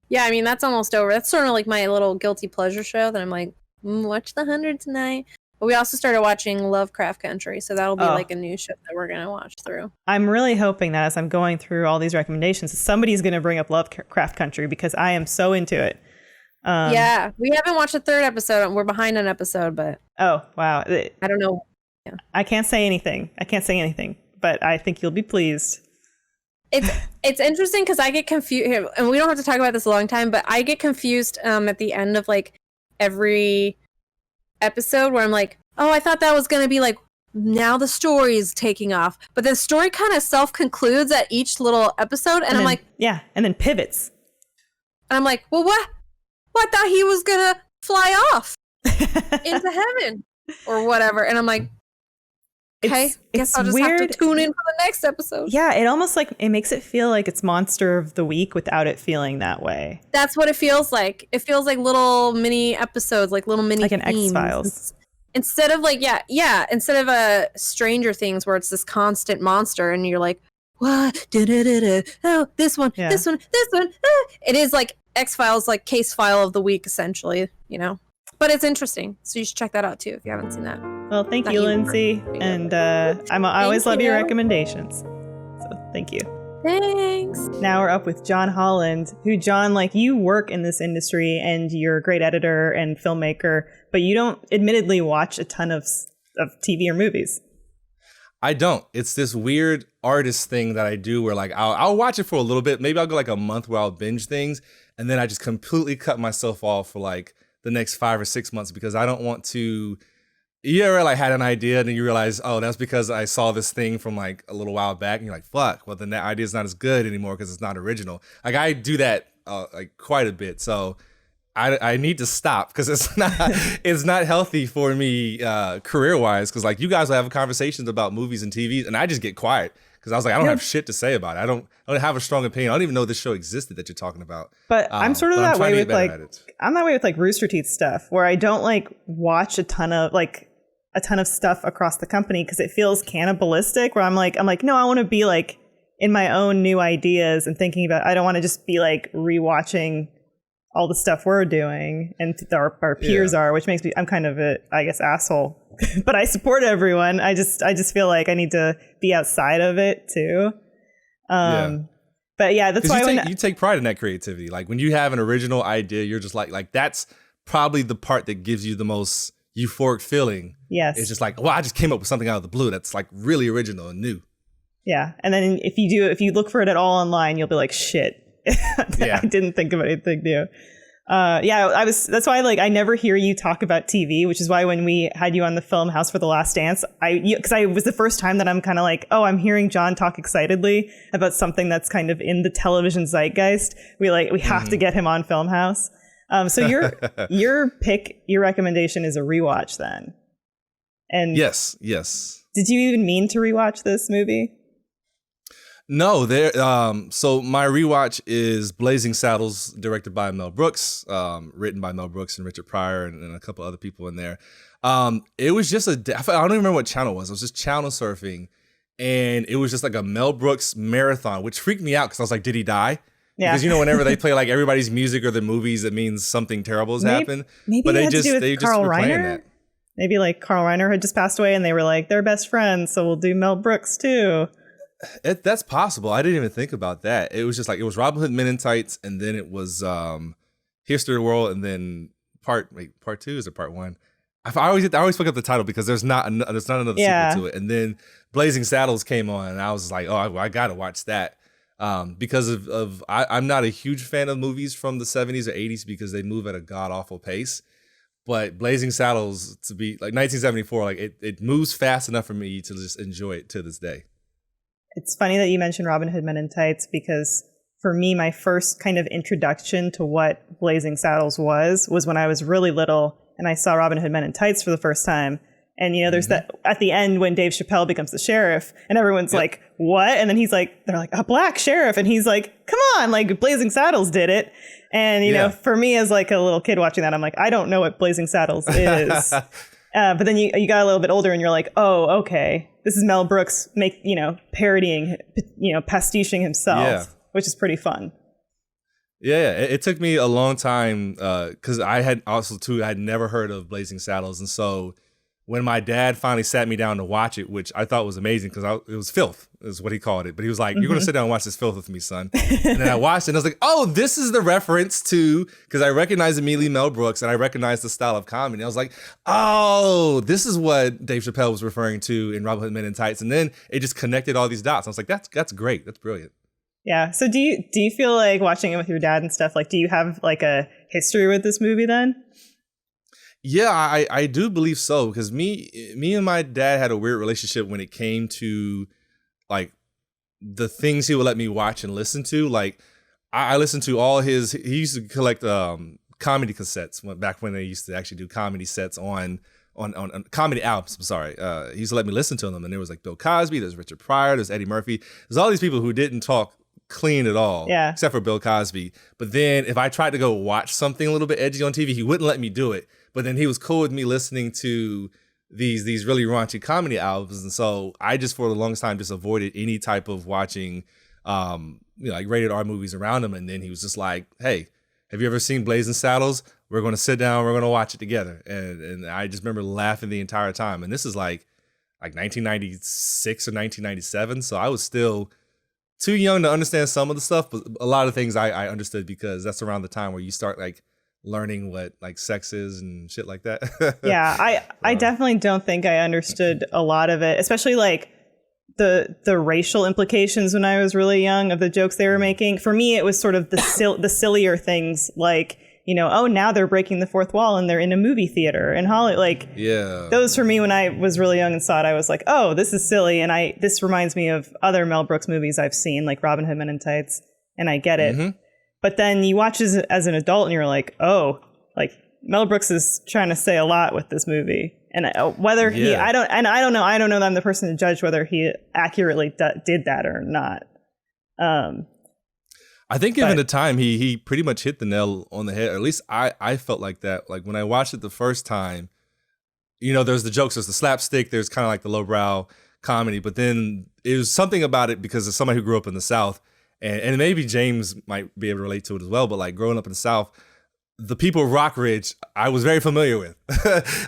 yeah, I mean, that's almost over. That's sort of like my little guilty pleasure show that I'm like, watch The 100 tonight. But we also started watching Lovecraft Country, so that'll be like a new show that we're going to watch through. I'm really hoping that as I'm going through all these recommendations, somebody's going to bring up Lovecraft Country, because I am so into it. Yeah, we haven't watched the third episode. We're behind an episode, but... Oh, wow. I don't know. Yeah. I can't say anything, but I think you'll be pleased. It's interesting because I get confused, and we don't have to talk about this a long time, but I get confused at the end of like every episode where I'm like, oh, I thought that was going to be like, now the story is taking off, but the story kind of self-concludes at each little episode, and I'm like, yeah, and then pivots. And I'm like, well, what? Well, I thought he was going to fly off into heaven or whatever, and I'm like, okay, guess I'll just have to tune in for the next episode. Yeah, it almost like it makes it feel like it's Monster of the Week without it feeling that way. That's what it feels like. It feels like little mini episodes, like little mini like an themes. X-Files. Instead of like instead of a Stranger Things where it's this constant monster and you're like, what? Oh, this one. It is like X-Files, like case file of the week essentially, you know. But it's interesting, so you should check that out too if you haven't seen that. Well, thank you, Lindsey, and I always love your recommendations. So thank you. Thanks. Now we're up with John Holland, who, John, like, you work in this industry and you're a great editor and filmmaker, but you don't admittedly watch a ton of TV or movies. I don't. It's this weird artist thing that I do where like I'll watch it for a little bit. Maybe I'll go like a month where I'll binge things, and then I just completely cut myself off for like the next 5 or 6 months because I don't want to. You ever like had an idea and then you realize, oh, that's because I saw this thing from like a little while back, and you're like, fuck, well then that idea is not as good anymore because it's not original. Like I do that like quite a bit, so I need to stop because it's not healthy for me career wise. Because like you guys will have conversations about movies and TVs, and I just get quiet because I was like, I don't have shit to say about it. I don't have a strong opinion. I don't even know this show existed that you're talking about. But I'm sort of that way with like I'm that way with like Rooster Teeth stuff, where I don't like watch a ton of stuff across the company because it feels cannibalistic. Where I'm like no, I want to be like in my own new ideas and thinking about. I don't want to just be like rewatching all the stuff we're doing and our peers are, which makes me, I'm kind of a, I guess, asshole, but I support everyone. I just feel like I need to be outside of it too. But yeah, that's why you take pride in that creativity. Like when you have an original idea, you're just like that's probably the part that gives you the most euphoric feeling. Yes. It's just like, well, I just came up with something out of the blue that's like really original and new. Yeah. And then if you look for it at all online, you'll be like, shit. I didn't think of anything new. That's why like I never hear you talk about TV, which is why when we had you on the Funhaus for The Last Dance, because I was the first time that I'm kind of like, oh, I'm hearing John talk excitedly about something that's kind of in the television zeitgeist. We have to get him on Funhaus. So your recommendation is a rewatch then. And yes. Did you even mean to rewatch this movie? No, so my rewatch is Blazing Saddles, directed by Mel Brooks, written by Mel Brooks and Richard Pryor and a couple other people in there. It was just I don't even remember what channel it was. I was just channel surfing, and it was just like a Mel Brooks marathon, which freaked me out because I was like, did he die? Yeah. Because whenever they play like everybody's music or the movies, it means something terrible has happened. Maybe but it had to do with Carl Reiner. Maybe like Carl Reiner had just passed away, and they were like, they're best friends, so we'll do Mel Brooks too. That's possible. I didn't even think about that. It was just like it was Robin Hood Men in Tights, and then it was History of the World, and then part 2 is it part 1? I always fuck up the title because there's not another sequel to it. And then Blazing Saddles came on, and I was like, oh, I gotta watch that because of I'm not a huge fan of movies from the 70s or 80s because they move at a god awful pace. But Blazing Saddles, to be like 1974, like it moves fast enough for me to just enjoy it to this day. It's funny that you mentioned Robin Hood Men in Tights because for me, my first kind of introduction to what Blazing Saddles was when I was really little and I saw Robin Hood Men in Tights for the first time. And, there's that at the end when Dave Chappelle becomes the sheriff and everyone's like, what? And then they're like, a black sheriff. And he's like, come on, like Blazing Saddles did it. And, you know, for me as like a little kid watching that, I'm like, I don't know what Blazing Saddles is. But then you got a little bit older and you're like, oh, okay. This is Mel Brooks parodying, pastiching himself, which is pretty fun. Yeah, it took me a long time because I had never heard of Blazing Saddles. And so when my dad finally sat me down to watch it, which I thought was amazing because it was filth is what he called it. But he was like, you're going to sit down and watch this filth with me, son. And then I watched it and I was like, oh, this is the reference to, because I recognized immediately Mel Brooks and I recognized the style of comedy. I was like, oh, this is what Dave Chappelle was referring to in Robin Hood Men in Tights. And then it just connected all these dots. I was like, that's great. That's brilliant. Yeah. So do you feel like watching it with your dad and stuff, like, do you have like a history with this movie then? Yeah, I do believe so because me and my dad had a weird relationship when it came to like the things he would let me watch and listen to. Like I listened to all he used to collect comedy cassettes back when they used to actually do comedy sets on comedy albums. I'm sorry. He used to let me listen to them, and there was like Bill Cosby, there's Richard Pryor, there's Eddie Murphy. There's all these people who didn't talk clean at all, except for Bill Cosby. But then if I tried to go watch something a little bit edgy on TV, he wouldn't let me do it. But then he was cool with me listening to these really raunchy comedy albums. And so I just for the longest time just avoided any type of watching like rated R movies around him. And then he was just like, hey, have you ever seen Blazing Saddles? We're going to sit down, we're going to watch it together. And I just remember laughing the entire time. And this is like 1996 or 1997. So I was still too young to understand some of the stuff, but a lot of things I understood because that's around the time where you start like learning what like sex is and shit like that. Yeah, I definitely don't think I understood a lot of it, especially like the racial implications when I was really young of the jokes they were making. For me, it was sort of the sillier things like, you know, oh, now they're breaking the fourth wall and they're in a movie theater in Holland. Like, yeah, those for me when I was really young and saw it, I was like, oh, this is silly. And this reminds me of other Mel Brooks movies I've seen, like Robin Hood Men in Tights, and I get it. Mm-hmm. But then you watch as an adult and you're like, oh, like Mel Brooks is trying to say a lot with this movie. And whether I don't know that I'm the person to judge whether he accurately did that or not. I think given the time, he pretty much hit the nail on the head. Or at least I felt like that. Like when I watched it the first time, you know, there's the jokes, there's the slapstick, there's kind of like the lowbrow comedy. But then it was something about it because of somebody who grew up in the South. And maybe James might be able to relate to it as well. But like growing up in the South, the people of Rockridge, I was very familiar with.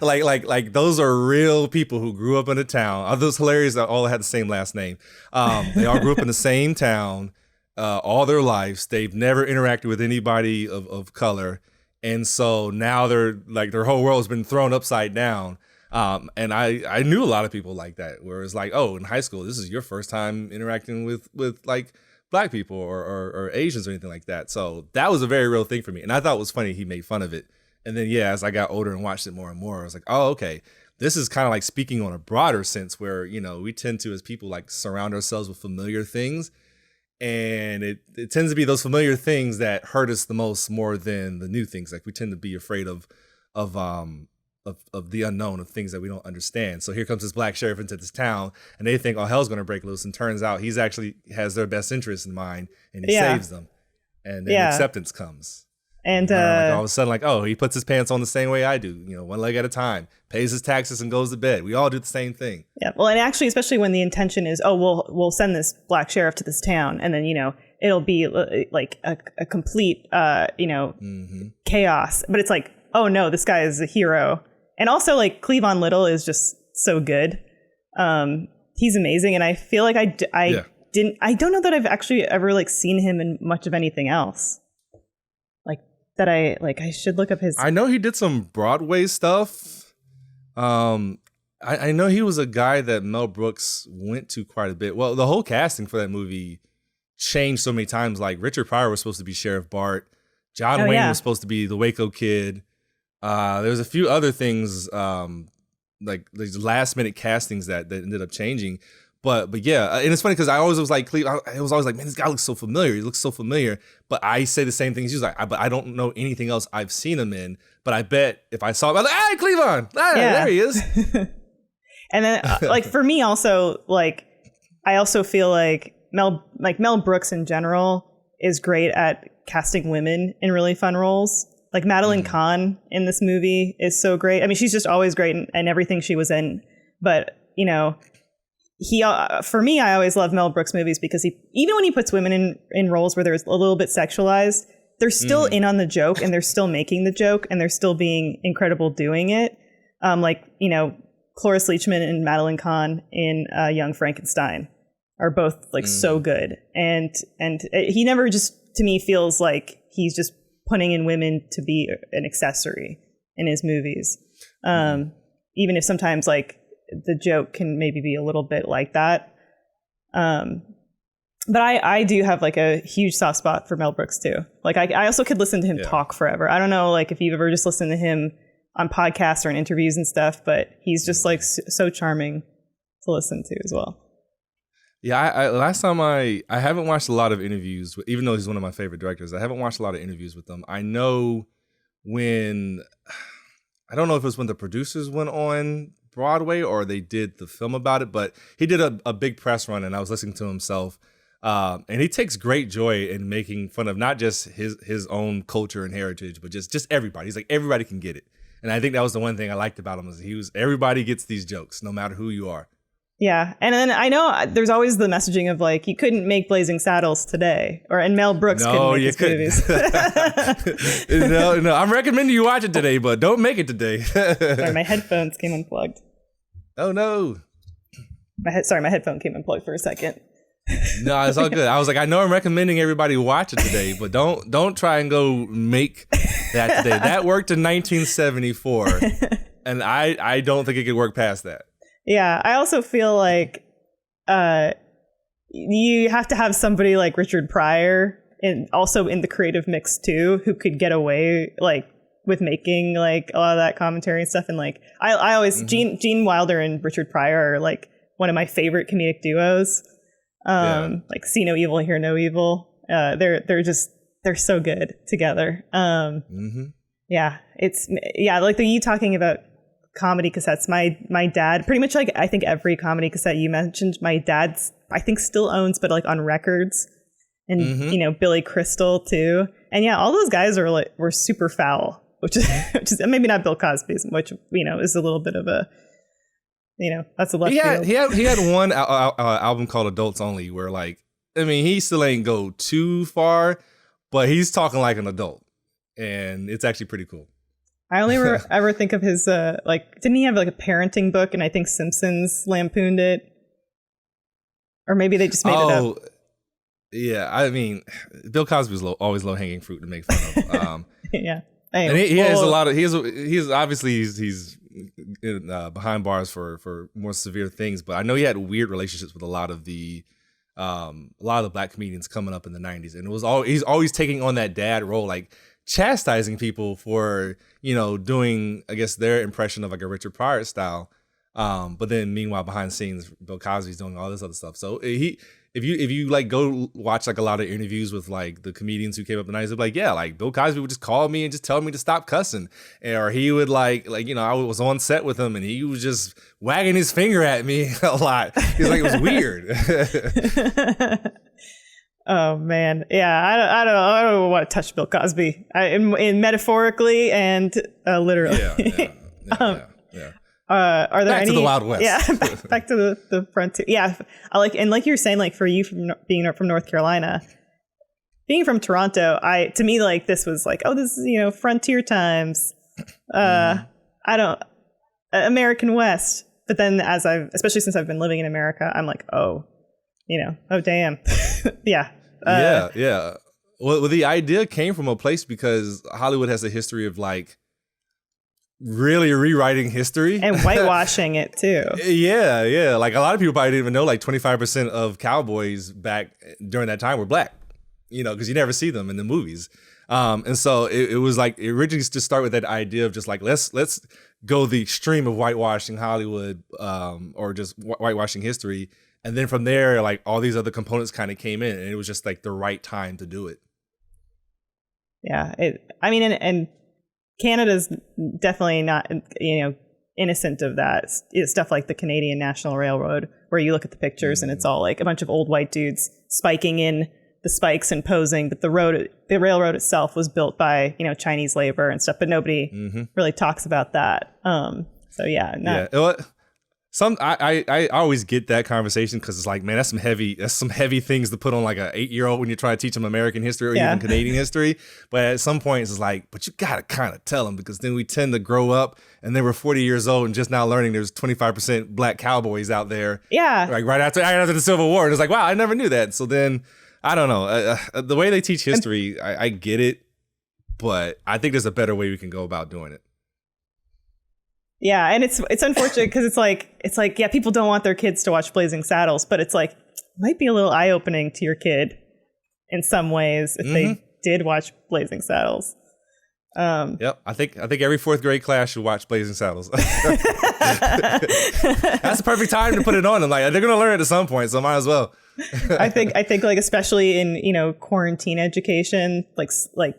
like those are real people who grew up in a town. Are those hilarious that all had the same last name? They all grew up in the same town all their lives. They've never interacted with anybody of color. And so now their whole world has been thrown upside down. And I knew a lot of people like that, where it's like, oh, in high school, this is your first time interacting with like Black people or Asians or anything like that. So that was a very real thing for me. And I thought it was funny he made fun of it. And then, yeah, as I got older and watched it more and more, I was like, oh, okay, this is kind of like speaking on a broader sense where, you know, we tend to, as people, like surround ourselves with familiar things. And it tends to be those familiar things that hurt us the most more than the new things. Like we tend to be afraid of the unknown, of things that we don't understand. So here comes this black sheriff into this town and they think, oh, hell's going to break loose. And turns out he's actually has their best interests in mind and he saves them. And then acceptance comes. And like all of a sudden, like, oh, he puts his pants on the same way I do, you know, one leg at a time, pays his taxes and goes to bed. We all do the same thing. Yeah. Well, and actually, especially when the intention is, oh, we'll send this black sheriff to this town. And then, you know, it'll be like a complete, chaos. But it's like, oh, no, this guy is a hero. And also, like, Cleavon Little is just so good. He's amazing. And I feel like I don't know that I've actually ever, like, seen him in much of anything else. I should look up his... I know he did some Broadway stuff. I know he was a guy that Mel Brooks went to quite a bit. Well, the whole casting for that movie changed so many times. Like, Richard Pryor was supposed to be Sheriff Bart. John Wayne was supposed to be the Waco Kid. There was a few other things, like these last minute castings that ended up changing. But yeah, and it's funny because I always was like, I was always like, man, this guy looks so familiar. He looks so familiar. But I say the same things. He's like, but I don't know anything else I've seen him in. But I bet if I saw him, I'm like, hey, Cleavon, there he is. And then, like for me, also, like I also feel like Mel Brooks in general is great at casting women in really fun roles. Like Madeline Kahn in this movie is so great. I mean, she's just always great in everything she was in. But you know. For me, I always love Mel Brooks movies because even when he puts women in roles where there's a little bit sexualized, they're still in on the joke and they're still making the joke and they're still being incredible doing it. Like, you know, Cloris Leachman and Madeline Kahn in Young Frankenstein are both like so good. And he never just, to me, feels like he's just putting in women to be an accessory in his movies. Even if sometimes like, the joke can maybe be a little bit like that. But I do have like a huge soft spot for Mel Brooks too. Like I also could listen to him talk forever. I don't know like if you've ever just listened to him on podcasts or in interviews and stuff, but he's just like so charming to listen to as well. Yeah, last time I haven't watched a lot of interviews, even though he's one of my favorite directors. I haven't watched a lot of interviews with him. I know I don't know if it was when the producers went on Broadway or they did the film about it, but he did a big press run and I was listening to himself. And he takes great joy in making fun of not just his own culture and heritage, but just everybody. He's like, everybody can get it. And I think that was the one thing I liked about him is everybody gets these jokes, no matter who you are. Yeah. And then I know there's always the messaging of like, you couldn't make Blazing Saddles today, and Mel Brooks couldn't make his movies. No, I'm recommending you watch it today, but don't make it today. Sorry, my headphones came unplugged. Oh no. My headphone came unplugged for a second. No, it's all good. I was like, I know I'm recommending everybody watch it today, but don't try and go make that today. That worked in 1974, and I don't think it could work past that. Yeah, I also feel like you have to have somebody like Richard Pryor, and also in the creative mix too, who could get away like with making like a lot of that commentary and stuff. And like I always Gene Wilder and Richard Pryor are like one of my favorite comedic duos. Like see no evil, hear no evil. They're so good together. Like you talking about comedy cassettes. My dad, pretty much like I think every comedy cassette you mentioned, my dad's I think still owns, but like on records, and you know, Billy Crystal too. And yeah, all those guys were super foul, which is maybe not Bill Cosby's, which you know is a little bit of a, you know, that's a left field. He had one album called Adults Only, where like, I mean, he still ain't go too far, but he's talking like an adult, and it's actually pretty cool. I only ever think of his like, didn't he have like a parenting book, and I think Simpsons lampooned it, or maybe they just made it up. Yeah, I mean, Bill Cosby was always low hanging fruit to make fun of. Yeah, anyway, and he has a lot of he's obviously he's behind bars for more severe things, but I know he had weird relationships with a lot of the black comedians coming up in the 90s, and he's always taking on that dad role, like chastising people for, you know, doing, I guess, their impression of like a Richard Pryor style. But then meanwhile, behind the scenes, Bill Cosby's doing all this other stuff. So if you like go watch like a lot of interviews with like the comedians who came up in the 90s, they'd be like, yeah, like Bill Cosby would just call me and just tell me to stop cussing. Or he would like, you know, I was on set with him and he was just wagging his finger at me a lot. He was like, it was weird. Oh man, yeah, I don't want to touch Bill Cosby, in metaphorically and literally. Yeah. Are there back to the Wild West? Yeah, back to the frontier. Yeah, like you were saying, like for you being from North Carolina, being from Toronto, to me like this was like, oh, this is, you know, frontier times. American West. But then especially since I've been living in America, I'm like, oh, you know, oh damn, yeah. Yeah. Well, the idea came from a place because Hollywood has a history of like really rewriting history and whitewashing it too. Yeah. Like a lot of people probably didn't even know like 25% of cowboys back during that time were black, you know, because you never see them in the movies. And so it was like originally to start with that idea of just like, let's go the extreme of whitewashing Hollywood, or just whitewashing history. And then from there, like all these other components kind of came in, and it was just like the right time to do it. Yeah, and Canada's definitely not, you know, innocent of that. It's stuff like the Canadian National Railroad, where you look at the pictures and it's all like a bunch of old white dudes spiking in the spikes and posing, but the railroad itself was built by, you know, Chinese labor and stuff, but nobody really talks about that. So yeah, I always get that conversation because it's like, man, that's some heavy things to put on like a 8-year-old when you try to teach them American history or even Canadian history. But at some point it's like, but you gotta kind of tell them, because then we tend to grow up and then we're 40 years old and just now learning there's 25% black cowboys out there. Yeah, like right after the Civil War, and it's like, wow, I never knew that. So then I don't know, the way they teach history, I get it, but I think there's a better way we can go about doing it. Yeah, and it's unfortunate because it's like yeah, people don't want their kids to watch Blazing Saddles, but it's like, it might be a little eye-opening to your kid in some ways if they did watch Blazing Saddles. Yep, I think every 4th grade class should watch Blazing Saddles. That's the perfect time to put it on. I'm like, they're gonna learn it at some point, so might as well. I think like especially in, you know, quarantine education, like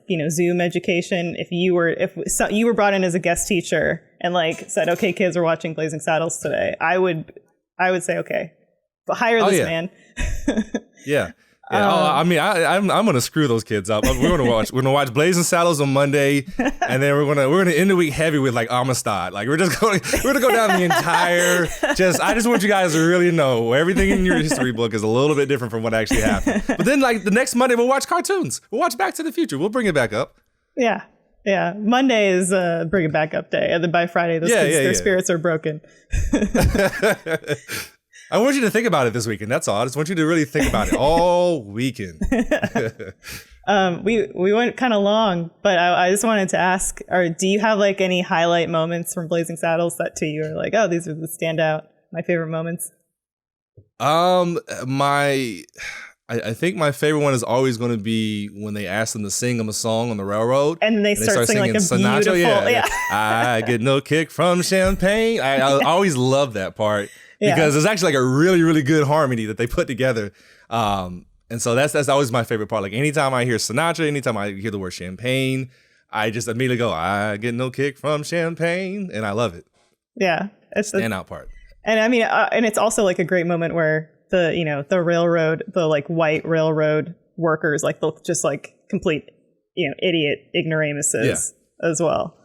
you know, Zoom education, if you were brought in as a guest teacher and like said, okay, kids are watching Blazing Saddles today, I would say, okay, but hire this man. Yeah. I mean, I'm gonna screw those kids up. We're gonna watch Blazing Saddles on Monday, and then we're gonna end the week heavy with like Amistad. Like we're gonna go down the entire. I just want you guys to really know everything in your history book is a little bit different from what actually happened. But then like the next Monday we'll watch cartoons. We'll watch Back to the Future. We'll bring it back up. Yeah. Monday is bring it back up day, and then by Friday their spirits are broken. I want you to think about it this weekend. That's all. I just want you to really think about it all weekend. We went kind of long, but I just wanted to ask, do you have like any highlight moments from Blazing Saddles that to you are like, oh, these are the standout, my favorite moments? I think my favorite one is always going to be when they ask them to sing them a song on the railroad. And they start singing like a Sinatra. beautiful, I get no kick from champagne. I always love that part because it's actually like a really, really good harmony that they put together. And so that's always my favorite part. Like anytime I hear Sinatra, anytime I hear the word champagne, I just immediately go, I get no kick from champagne. And I love it. Yeah. It's the standout part. And I mean, and it's also like a great moment where the railroad, the like white railroad workers, like they'll just like complete, idiot ignoramuses as well.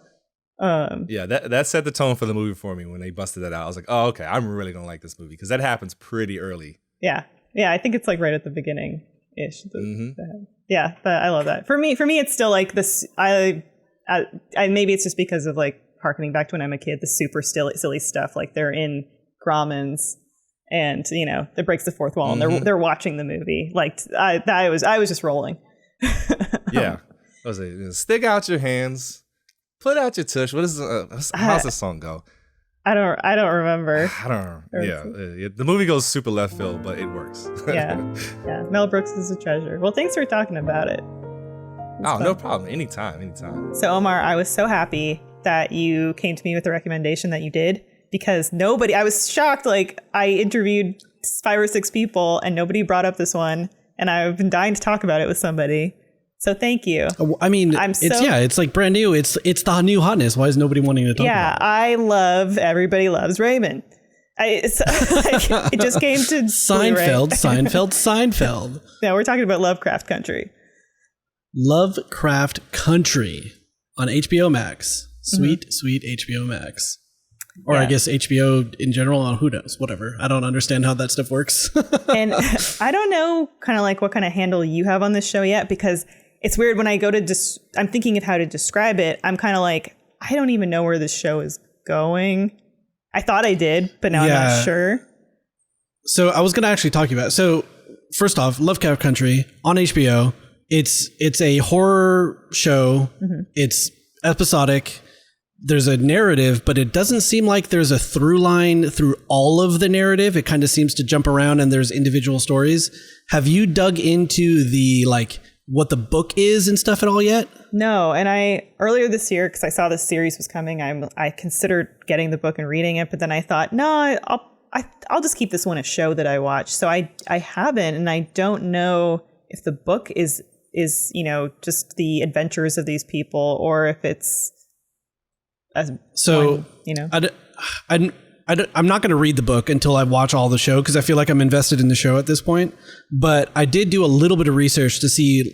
That set the tone for the movie for me when they busted that out. I was like, oh, okay, I'm really gonna like this movie because that happens pretty early. Yeah, I think it's like right at the beginning ish. But I love that. For me, it's still like this. I maybe it's just because of like harkening back to when I'm a kid, the super silly stuff. Like they're in Grauman's. And that breaks the fourth wall, and they're watching the movie. Like I was just rolling. Yeah, I was like, stick out your hands, put out your tush. How's the song go? I don't remember. I don't know. Yeah, the movie goes super left field, but it works. yeah. Mel Brooks is a treasure. Well, thanks for talking about it. Fun. No problem. Anytime. So Omar, I was so happy that you came to me with the recommendation that you did. Because I was shocked, like I interviewed 5 or 6 people and nobody brought up this one. And I've been dying to talk about it with somebody. So thank you. I mean, it's like brand new. It's the new hotness. Why is nobody wanting to talk about it? Everybody loves Raymond. It just came to Seinfeld. No, we're talking about Lovecraft Country. Lovecraft Country on HBO Max. Sweet HBO Max. Or I guess HBO in general, on who knows, whatever. I don't understand how that stuff works. And I don't know kind of like what kind of handle you have on this show yet, because it's weird when I go to I'm thinking of how to describe it. I'm kind of like, I don't even know where this show is going. I thought I did, but now I'm not sure. So I was going to actually talk to you about it. So first off, Lovecraft Country on HBO. It's a horror show. Mm-hmm. It's episodic. There's a narrative, but it doesn't seem like there's a through line through all of the narrative. It kind of seems to jump around and there's individual stories. Have you dug into the what the book is and stuff at all yet? No. And earlier this year, because I saw this series was coming, I considered getting the book and reading it, but then I thought, no, I'll just keep this one a show that I watch. So I haven't, and I don't know if the book is just the adventures of these people or if it's I'm not going to read the book until I watch all the show because I feel like I'm invested in the show at this point. But I did do a little bit of research to see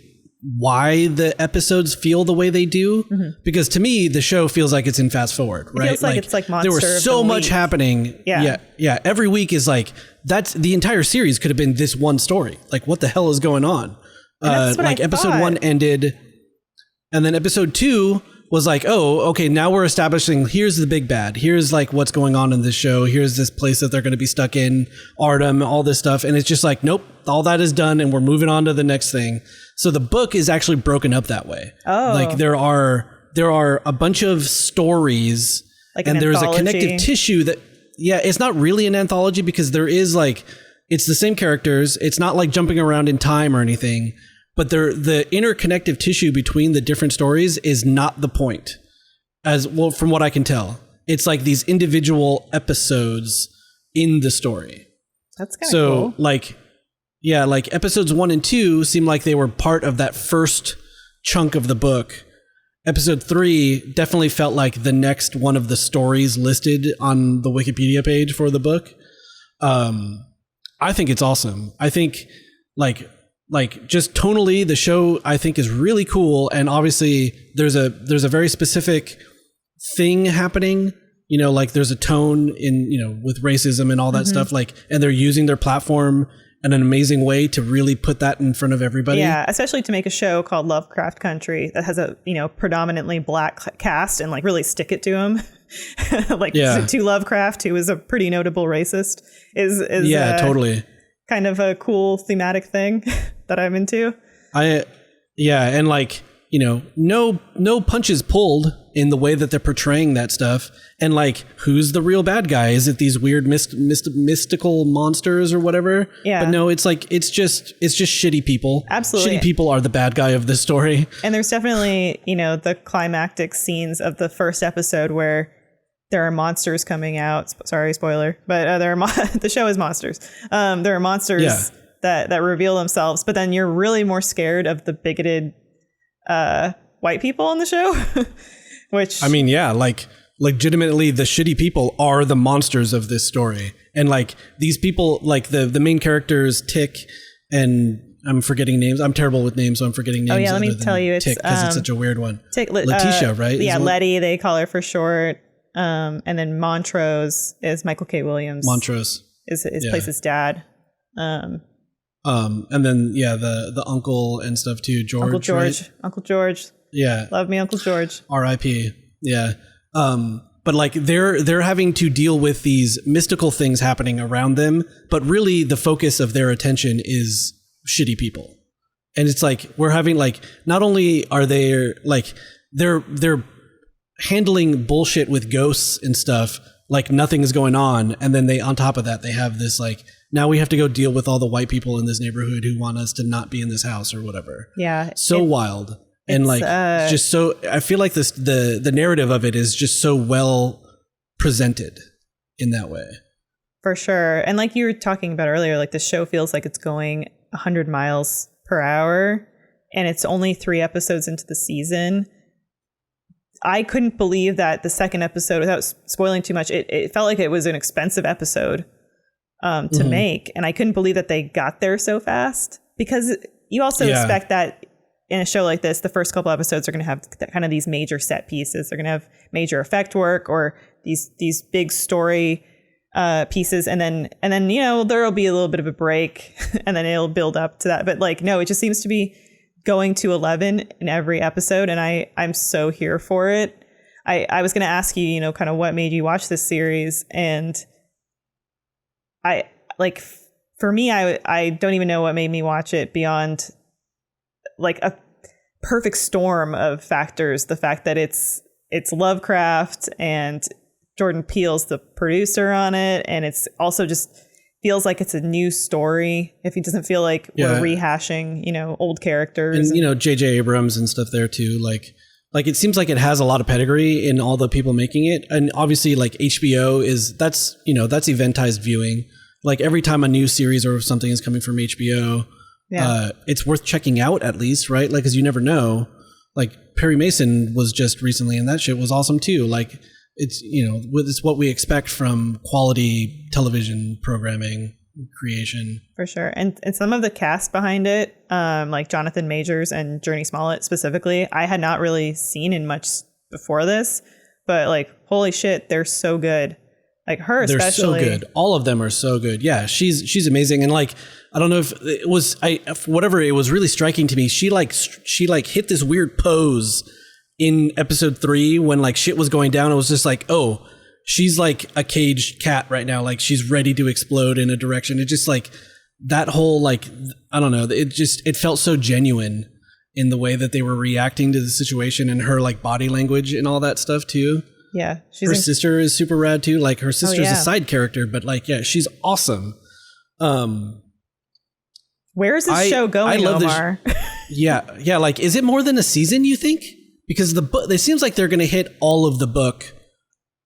why the episodes feel the way they do. Mm-hmm. Because to me, the show feels like it's in fast forward, right? It feels like it's like Monster there was so much happening. Yeah. Every week is like, that's the entire series could have been this one story. Like, what the hell is going on? Episode 1 ended, and then episode 2 was like, oh, okay, now we're establishing, here's the big bad. Here's like what's going on in this show. Here's this place that they're going to be stuck in, Artem, all this stuff. And it's just like, nope, all that is done and we're moving on to the next thing. So the book is actually broken up that way. Oh. Like there are a bunch of stories and there's a connective tissue that, it's not really an anthology because there is it's the same characters. It's not like jumping around in time or anything. But the interconnective tissue between the different stories is not the point, as well, from what I can tell. It's like these individual episodes in the story. That's kind of cool. So, episodes 1 and 2 seem like they were part of that first chunk of the book. Episode 3 definitely felt like the next one of the stories listed on the Wikipedia page for the book. I think it's awesome. I think just tonally, the show I think is really cool, and obviously there's a very specific thing happening. There's a tone in with racism and all that stuff. And they're using their platform in an amazing way to really put that in front of everybody. Yeah, especially to make a show called Lovecraft Country that has a predominantly black cast and really stick it to them. like to Lovecraft, who is a pretty notable racist, is totally kind of a cool thematic thing that I'm into. And like, you know, no punches pulled in the way that they're portraying that stuff. And like, who's the real bad guy? Is it these weird mystical monsters or whatever? Yeah. But no, it's like, it's just shitty people. Absolutely. Shitty people are the bad guy of this story. And there's definitely, you know, the climactic scenes of the first episode where there are monsters coming out. Sorry, spoiler. But the show is monsters. There are monsters that reveal themselves. But then you're really more scared of the bigoted white people on the show. Which, I mean, like legitimately the shitty people are the monsters of this story. And like these people, like the main characters, Tick, and I'm forgetting names. I'm terrible with names, so I'm forgetting names. Oh yeah, let me tell you, it's Tick, because it's such a weird one. Tick, Letitia, right? Yeah, Letty, they call her for short. And then Montrose is Michael K. Williams. Montrose plays his dad. And then the uncle and stuff too, George. Uncle George. Right? Uncle George. Yeah. Love me, Uncle George. R.I.P. Yeah. But like they're having to deal with these mystical things happening around them, but really the focus of their attention is shitty people. And it's like we're having like, not only are they like they're handling bullshit with ghosts and stuff like nothing is going on, and then they on top of that they have this like, now we have to go deal with all the white people in this neighborhood who want us to not be in this house or whatever. Yeah. So wild. And like just so I feel like the narrative of it is just so well presented in that way. For sure. And like you were talking about earlier, like the show feels like it's going 100 miles per hour, and it's only 3 episodes into the season. I couldn't believe that the second episode, without spoiling too much, it felt like it was an expensive episode to make. And I couldn't believe that they got there so fast, because you also expect that in a show like this, the first couple episodes are going to have kind of these major set pieces. They're going to have major effect work or these big story pieces. And then, you know, there'll be a little bit of a break and then it'll build up to that. But like, no, it just seems to be going to 11 in every episode. And I'm so here for it. I was going to ask you, you know, kind of what made you watch this series. And I like, for me, I don't even know what made me watch it beyond like a perfect storm of factors. The fact that it's Lovecraft and Jordan Peele's the producer on it. And it's also just feels like it's a new story. If it doesn't feel like we're rehashing, you know, old characters. And you know, J.J. Abrams and stuff there too. Like it seems like it has a lot of pedigree in all the people making it. And obviously like HBO that's eventized viewing. Like every time a new series or something is coming from HBO, it's worth checking out at least, right? Like, cause you never know. Like Perry Mason was just recently and that shit was awesome too. Like it's, you know, it's what we expect from quality television programming creation. For sure. And some of the cast behind it, like Jonathan Majors and Journey Smollett specifically, I had not really seen in much before this, but like, holy shit, they're so good. Like her especially. They're so good. All of them are so good. Yeah, she's amazing. And like, I don't know if it was whatever, it was really striking to me. She hit this weird pose in episode 3 when like shit was going down. It was just like, oh, she's like a caged cat right now. Like she's ready to explode in a direction. It just like that whole like, I don't know. It felt so genuine in the way that they were reacting to the situation and her like body language and all that stuff too. Yeah. Her sister is super rad too. Like her sister's a side character, but like, yeah, she's awesome. Where is this show going, I love Omar? Yeah. Like, is it more than a season, you think? Because the book, it seems like they're going to hit all of the book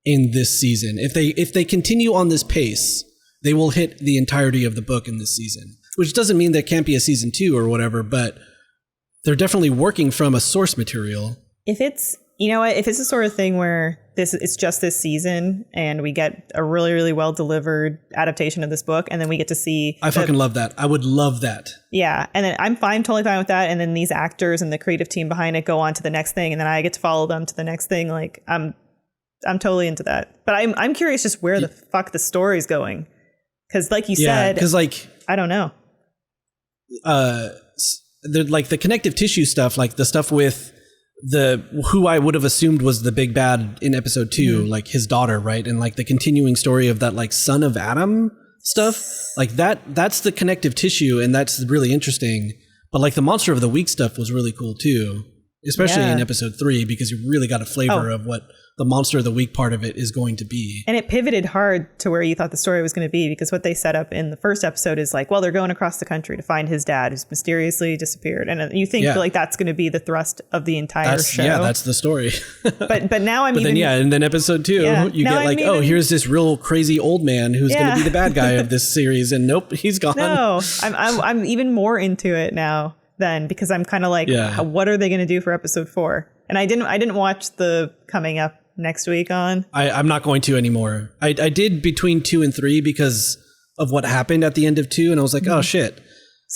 in this season. If they continue on this pace, they will hit the entirety of the book in this season, which doesn't mean there can't be a season 2 or whatever, but they're definitely working from a source material. If it's, you know what, if it's the sort of thing where it's just this season and we get a really, really well delivered adaptation of this book, and then we get to see. I fucking love that. I would love that. Yeah. And then I'm totally fine with that. And then these actors and the creative team behind it go on to the next thing. And then I get to follow them to the next thing. Like I'm totally into that. But I'm curious just where the fuck the story's going. Cause like you said, cause like, I don't know. Like the connective tissue stuff, like the stuff with who I would have assumed was the big bad in episode 2, like his daughter, right? And like the continuing story of that like son of Adam stuff, like that's the connective tissue, and that's really interesting. But like the monster of the week stuff was really cool too, especially in episode 3, because you really got a flavor of what the monster of the week part of it is going to be. And it pivoted hard to where you thought the story was going to be, because what they set up in the first episode is like, well, they're going across the country to find his dad who's mysteriously disappeared. And you think like that's going to be the thrust of the entire show. Yeah, that's the story. but now and then episode 2, you get like, here's this real crazy old man who's going to be the bad guy of this series. And nope, he's gone. No, I'm even more into it now then, because I'm kind of like, what are they going to do for episode 4? And I didn't watch the coming up next week on. I'm not going to anymore. I did between 2 and 3 because of what happened at the end of 2, and I was like, oh shit.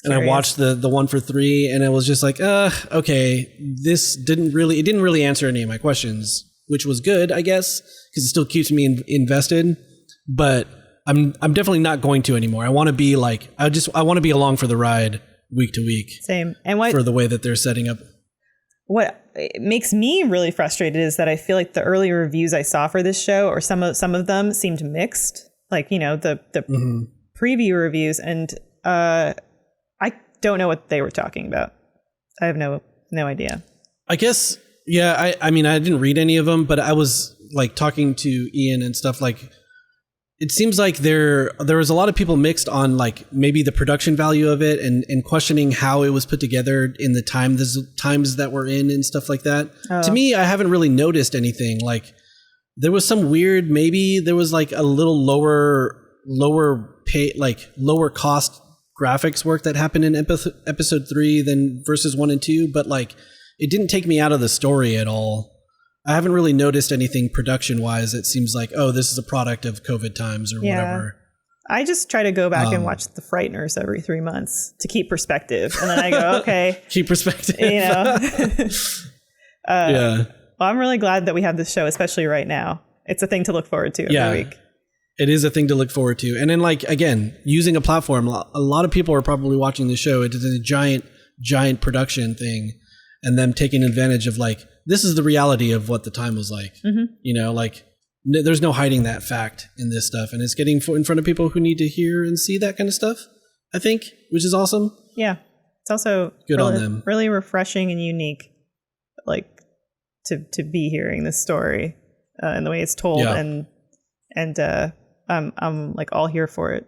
And I watched the one for 3, and I was just like, okay, this didn't really answer any of my questions, which was good, I guess, because it still keeps me invested. But I'm definitely not going to anymore. I want to be like, I want to be along for the ride week to week. Same. And what for the way that they're setting up. What makes me really frustrated is that I feel like the early reviews I saw for this show, or some of them, seemed mixed. Like, the preview reviews, and I don't know what they were talking about. I have no idea. I guess, yeah. I mean, I didn't read any of them, but I was like talking to Ian and stuff. Like, it seems like there was a lot of people mixed on like maybe the production value of it, and questioning how it was put together in the times that we're in and stuff like that. To me, I haven't really noticed anything. Like, there was some weird, maybe there was like a little lower pay, like lower cost graphics work that happened in episode 3 than versus 1 and 2, but like it didn't take me out of the story at all. I haven't really noticed anything production-wise. It seems like, this is a product of COVID times or whatever. I just try to go back and watch The Frighteners every 3 months to keep perspective. And then I go, okay. Keep perspective. Well, I'm really glad that we have this show, especially right now. It's a thing to look forward to every week. It is a thing to look forward to. And then, like, again, using a platform, a lot of people are probably watching the show. It is a giant production thing. And them taking advantage of, like, this is the reality of what the time was like. Like there's no hiding that fact in this stuff, and it's getting in front of people who need to hear and see that kind of stuff, I think, which is awesome. Yeah. It's also good on them. Really refreshing and unique, like to be hearing this story and the way it's told. And I'm like all here for it.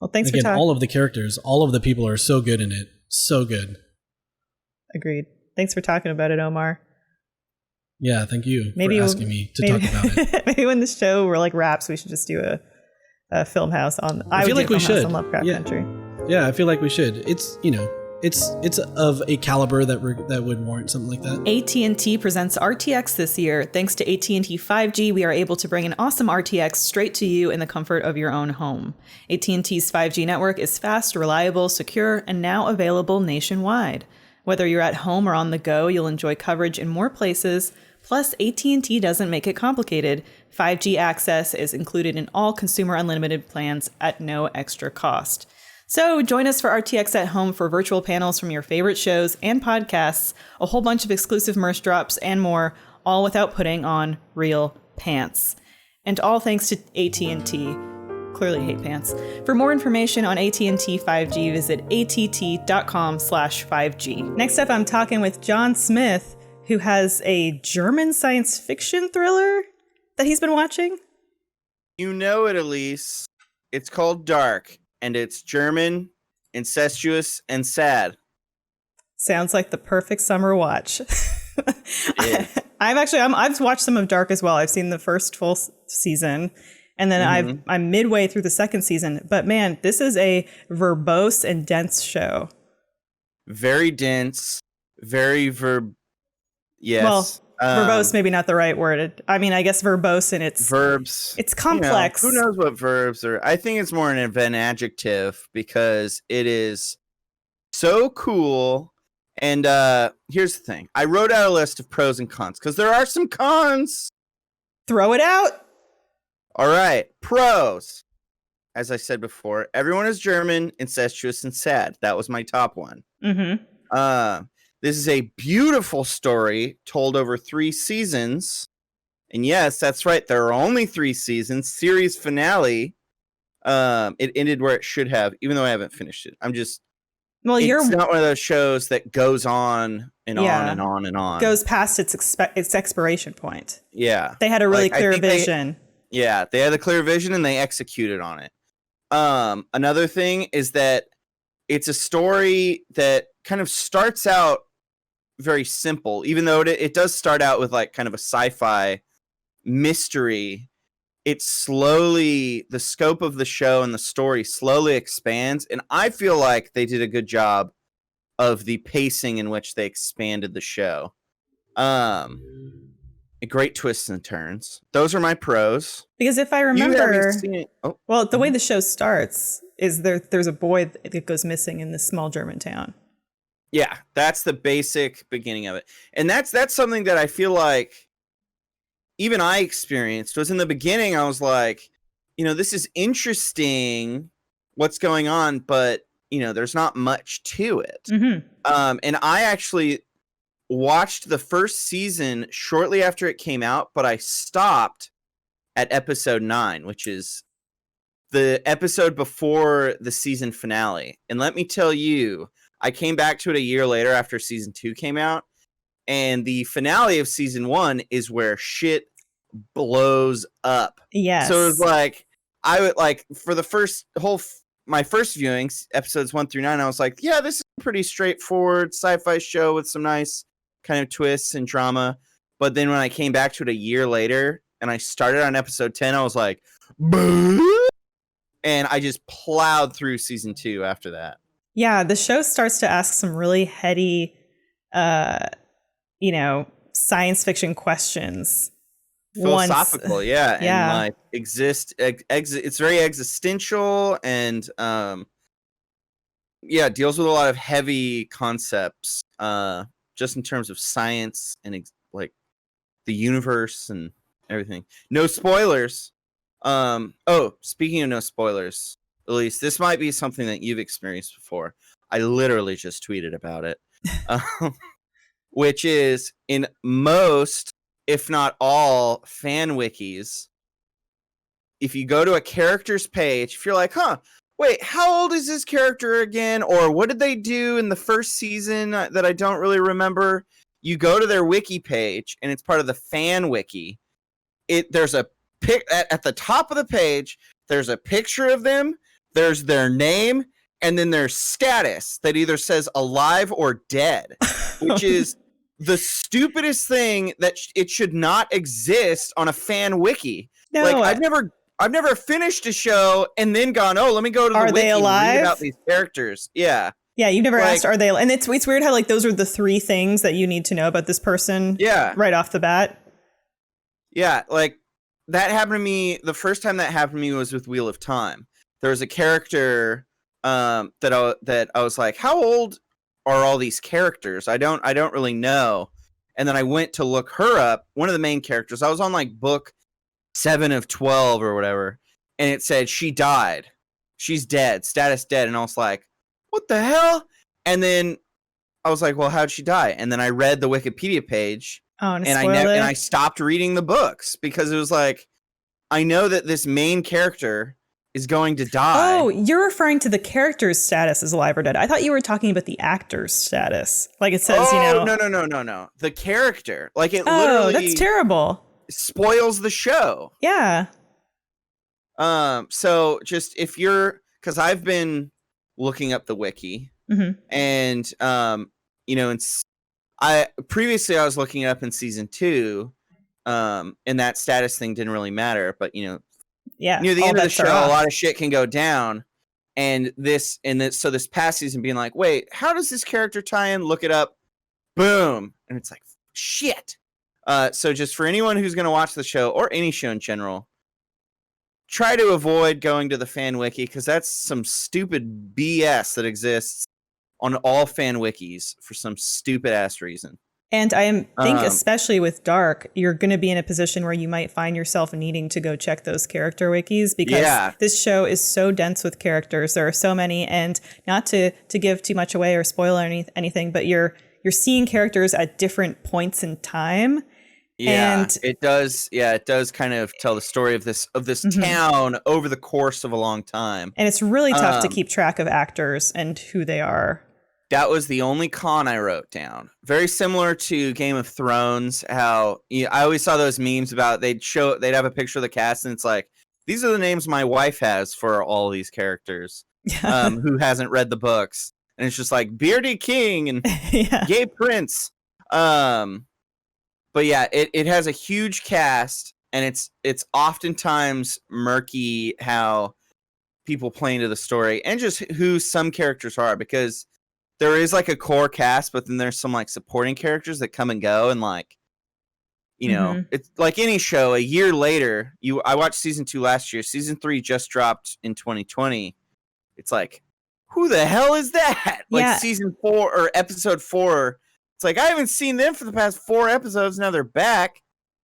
Well, thanks for talking. All of the characters, all of the people are so good in it. So good. Agreed. Thanks for talking about it, Omar. Yeah, thank you for asking me to talk about it. Maybe when the show like wraps, we should just do a Funhaus on. I feel like we should on Lovecraft Country. Yeah, I feel like we should. It's it's of a caliber that would warrant something like that. AT&T presents RTX this year. Thanks to AT&T 5G, we are able to bring an awesome RTX straight to you in the comfort of your own home. AT&T's 5G network is fast, reliable, secure, and now available nationwide. Whether you're at home or on the go, you'll enjoy coverage in more places. Plus, AT&T doesn't make it complicated. 5G access is included in all consumer unlimited plans at no extra cost. So join us for RTX at Home for virtual panels from your favorite shows and podcasts, a whole bunch of exclusive merch drops, and more, all without putting on real pants. And all thanks to AT&T. Clearly hate pants. For more information on AT&T 5G, visit att.com/5G. Next up, I'm talking with Jon Smith, who has a German science fiction thriller that he's been watching. You know it, Elise. It's called Dark, and it's German, incestuous, and sad. Sounds like the perfect summer watch. I've watched some of Dark as well. I've seen the first full season. And then I'm midway through the second season. But man, this is a verbose and dense show. Very dense. Very Yes. Well, verbose, maybe not the right word. I mean, I guess verbose in its verbs. It's complex. Who knows what verbs are? I think it's more of an adjective because it is so cool. And here's the thing. I wrote out a list of pros and cons because there are some cons. Throw it out. All right, pros. As I said before, everyone is German, incestuous, and sad. That was my top one. This is a beautiful story told over 3 seasons. And yes, that's right. There are only 3 seasons. Series finale. It ended where it should have, even though I haven't finished it. It's not one of those shows that goes on and on and on and on. Goes past its expiration point. Yeah. They had a really clear vision. They had a clear vision and they executed on it. Another thing is that it's a story that kind of starts out very simple, even though it does start out with like kind of a sci-fi mystery. It slowly, the scope of the show and the story slowly expands, and I feel like they did a good job of the pacing in which they expanded the show. Great twists and turns. Those are my pros. Because if I remember, well, the way the show starts is there's a boy that goes missing in this small German town. Yeah, that's the basic beginning of it, and that's something that I feel like even I experienced. Was in the beginning I was like, this is interesting what's going on, but there's not much to it. Mm-hmm. And I actually watched the first season shortly after it came out, but I stopped at episode 9, which is the episode before the season finale. And let me tell you, I came back to it a year later after season 2 came out, and the finale of season 1 is where shit blows up. Yes. So it was like, I would like, for the my first viewings, episodes 1 through 9, I was like, yeah, this is a pretty straightforward sci-fi show with some nice kind of twists and drama. But then when I came back to it a year later and I started on episode 10, I was like, boo! And I just plowed through season 2 after that. Yeah, the show starts to ask some really heady, science fiction questions. Philosophical, yeah. And like it's very existential and deals with a lot of heavy concepts, just in terms of science and like the universe and everything. No spoilers. Speaking of no spoilers, Elise, this might be something that you've experienced before. I literally just tweeted about it. Which is in most, if not all, fan wikis, if you go to a character's page, if you're like, wait, how old is this character again? Or what did they do in the first season that I don't really remember? You go to their wiki page, and it's part of the fan wiki. There's a at the top of the page, there's a picture of them, there's their name, and then their status that either says alive or dead, which is the stupidest thing that it should not exist on a fan wiki. No, like I've never finished a show and then gone, let me go to the wiki and read about these characters. Yeah. Yeah, you've never asked, are they? And it's weird how like those are the 3 things that you need to know about this person. Yeah. Right off the bat. Yeah, like that happened to me. The first time that happened to me was with Wheel of Time. There was a character that I was like, how old are all these characters? I don't really know. And then I went to look her up, one of the main characters. I was on like book 7 of 12 or whatever, and it said she died. She's dead, status dead. And I was like, what the hell? And then I was like, well, how'd she die? And then I read the Wikipedia page, and I stopped reading the books because it was like, I know that this main character is going to die. Oh, you're referring to the character's status as alive or dead. I thought you were talking about the actor's status. Like it says, No. The character. Like it literally. That's terrible. Spoils the show. Yeah. So just because I've been looking up the wiki, mm-hmm. and previously I was looking it up in season 2, and that status thing didn't really matter, but yeah, near the end of the show, a lot of shit can go down, so this past season being like, wait, how does this character tie in? Look it up, boom, and it's like shit. So just for anyone who's going to watch the show or any show in general, try to avoid going to the fan wiki because that's some stupid BS that exists on all fan wikis for some stupid ass reason. And I think especially with Dark, you're going to be in a position where you might find yourself needing to go check those character wikis because this show is so dense with characters. There are so many, and not to give too much away or spoil anything, but you're you're seeing characters at different points in time. Yeah, and it does. Yeah, it does kind of tell the story of this town over the course of a long time. And it's really tough to keep track of actors and who they are. That was the only con I wrote down. Very similar to Game of Thrones, how I always saw those memes about they'd have a picture of the cast and it's like, these are the names my wife has for all these characters who hasn't read the books. And it's just like Beardy King and Gay Prince. But yeah, it has a huge cast, and it's oftentimes murky how people play into the story and just who some characters are, because there is like a core cast, but then there's some like supporting characters that come and go, and like, you know, it's like any show. A year later, I watched season 2 last year. Season 3 just dropped in 2020. It's like, who the hell is that? Like season 4 or episode 4. It's like, I haven't seen them for the past 4 episodes. Now they're back.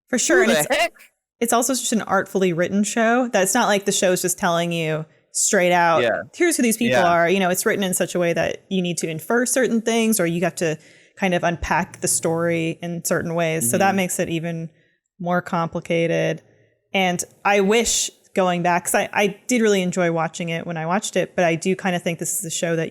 For sure. Who and the heck? It's also just an artfully written show. That's not like the show's just telling you straight out, here's who these people are. You know, it's written in such a way that you need to infer certain things, or you have to kind of unpack the story in certain ways. So that makes it even more complicated. And I wish, going back, because I did really enjoy watching it when I watched it, but I do kind of think this is a show that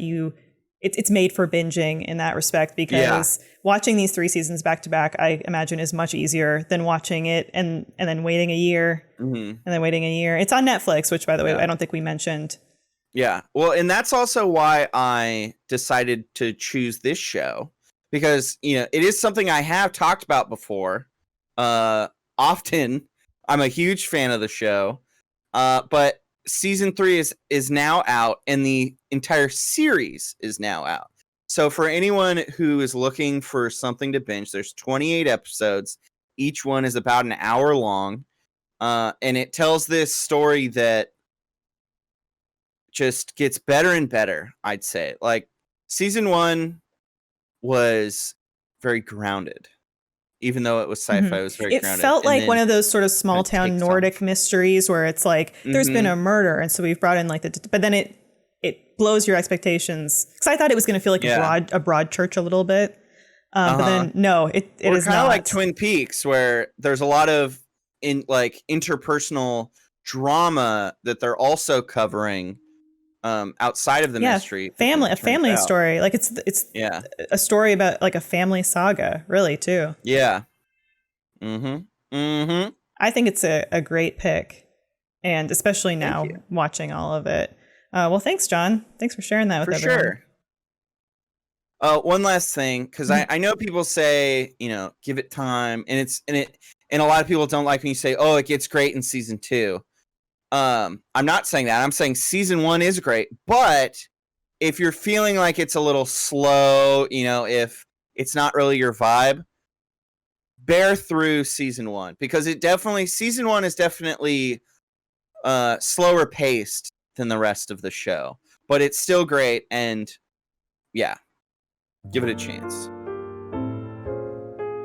it's made for binging in that respect, because watching these 3 seasons back to back, I imagine, is much easier than watching it and then waiting a year and then waiting a year. It's on Netflix, which, by the way, I don't think we mentioned. Yeah. Well, and that's also why I decided to choose this show, because, you know, it is something I have talked about before. Often, I'm a huge fan of the show, but season 3 is now out, and the entire series is now out. So for anyone who is looking for something to binge, there's 28 episodes. Each one is about an hour long. And it tells this story that just gets better and better, I'd say. Like, season 1 was very grounded. Even though it was sci-fi, it was very grounded. It felt like one of those sort of small town Nordic mysteries where it's like, there's been a murder, and so we've brought in like but then it blows your expectations. Because I thought it was going to feel like a broad church a little bit. But then no, it is kind not. of like Twin Peaks, where there's a lot of interpersonal drama that they're also covering outside of the mystery. A family story. Like it's a story about like a family saga, really, too. Yeah. I think it's a great pick, and especially now watching all of it. Well, thanks, John. Thanks for sharing that with everyone. For sure. One last thing, because I know people say, you know, give it time, and a lot of people don't like when you say, oh, it gets great in season 2. I'm not saying that. I'm saying season 1 is great, but if you're feeling like it's a little slow, you know, if it's not really your vibe, bear through season 1, because season 1 is definitely slower paced than the rest of the show, but it's still great, and give it a chance.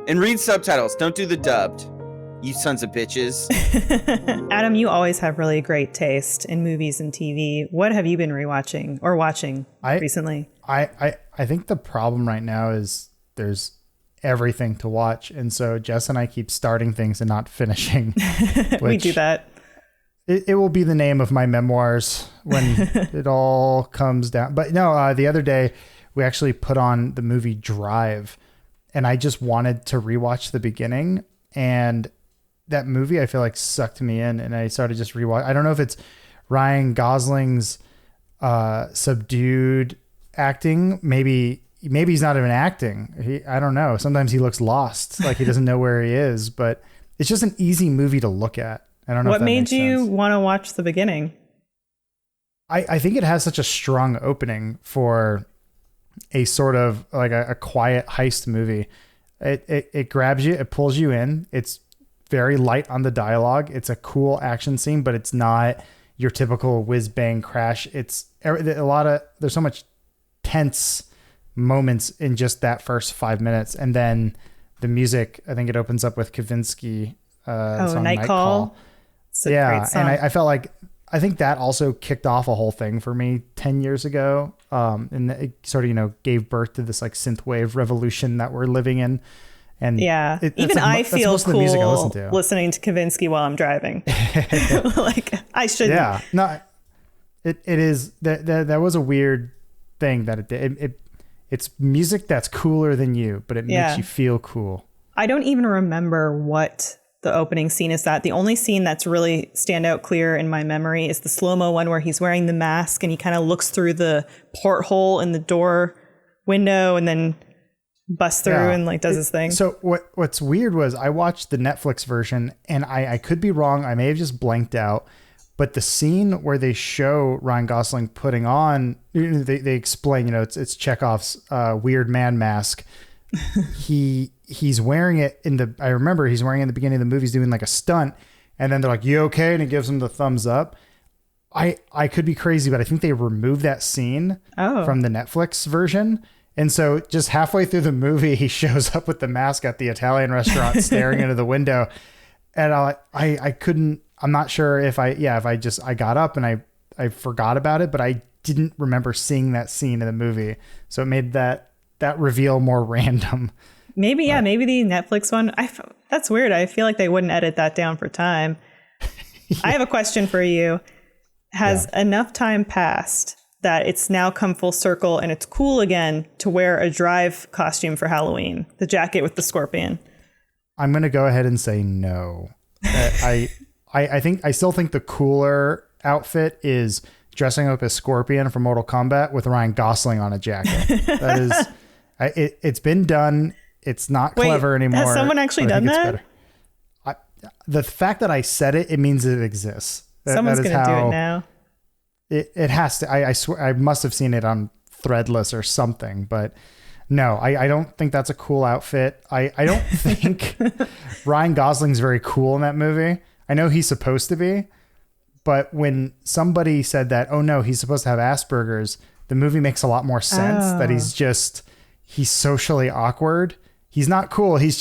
And read subtitles. Don't do the dubbed. You sons of bitches. Adam, you always have really great taste in movies and TV. What have you been rewatching or watching recently? I think the problem right now is there's everything to watch. And so Jess and I keep starting things and not finishing. We do that. It will be the name of my memoirs when it all comes down. But no, the other day we actually put on the movie Drive, and I just wanted to rewatch the beginning, and that movie I feel like sucked me in, and I started just rewatch. I don't know if it's Ryan Gosling's subdued acting. Maybe he's not even acting. I don't know. Sometimes he looks lost, like he doesn't know where he is, but it's just an easy movie to look at. I don't know. What made you want to watch the beginning? I think it has such a strong opening for a sort of like a quiet heist movie. It grabs you, it pulls you in. It's very light on the dialogue. It's a cool action scene, but it's not your typical whiz bang crash. It's there's so much tense moments in just that first 5 minutes. And then the music, I think it opens up with Kavinsky. Night Call. Yeah. And I felt like I think that also kicked off a whole thing for me 10 years ago. And it sort of, gave birth to this like synthwave revolution that we're living in. And yeah, even I feel cool I listening to Kavinsky while I'm driving. Like I shouldn't. Yeah, no, it is that was a weird thing that it did. It's music that's cooler than you, but it makes you feel cool. I don't even remember what the opening scene is. The only scene that's really stand out clear in my memory is the slow-mo one where he's wearing the mask and he kind of looks through the porthole in the door window and then busts through and like does his thing. So what's weird was I watched the Netflix version and I could be wrong. I may have just blanked out, but the scene where they show Ryan Gosling putting on, they explain, it's Chekhov's weird man mask. He's wearing it I remember he's wearing it in the beginning of the movie. He's doing like a stunt and then they're like, "You okay?" And he gives him the thumbs up. I could be crazy, but I think they removed that scene from the Netflix version. And so just halfway through the movie, he shows up with the mask at the Italian restaurant staring into the window. And I couldn't, I'm not sure if I got up and I forgot about it, but I didn't remember seeing that scene in the movie. So it made that reveal more random. Maybe the Netflix one. That's weird. I feel like they wouldn't edit that down for time. I have a question for you. Has enough time passed that it's now come full circle and it's cool again to wear a Drive costume for Halloween, the jacket with the scorpion? I'm going to go ahead and say no. I still think the cooler outfit is dressing up as Scorpion from Mortal Kombat with Ryan Gosling on a jacket. That is, it's been done. It's not clever anymore. Has someone actually done that? The fact that I said it means it exists. Someone's going to do it now. It has to. I swear I must have seen it on Threadless or something, but no, I don't think that's a cool outfit. I don't think Ryan Gosling's very cool in that movie. I know he's supposed to be, but when somebody said that, oh no, he's supposed to have Asperger's, the movie makes a lot more sense that he's socially awkward. He's not cool. He's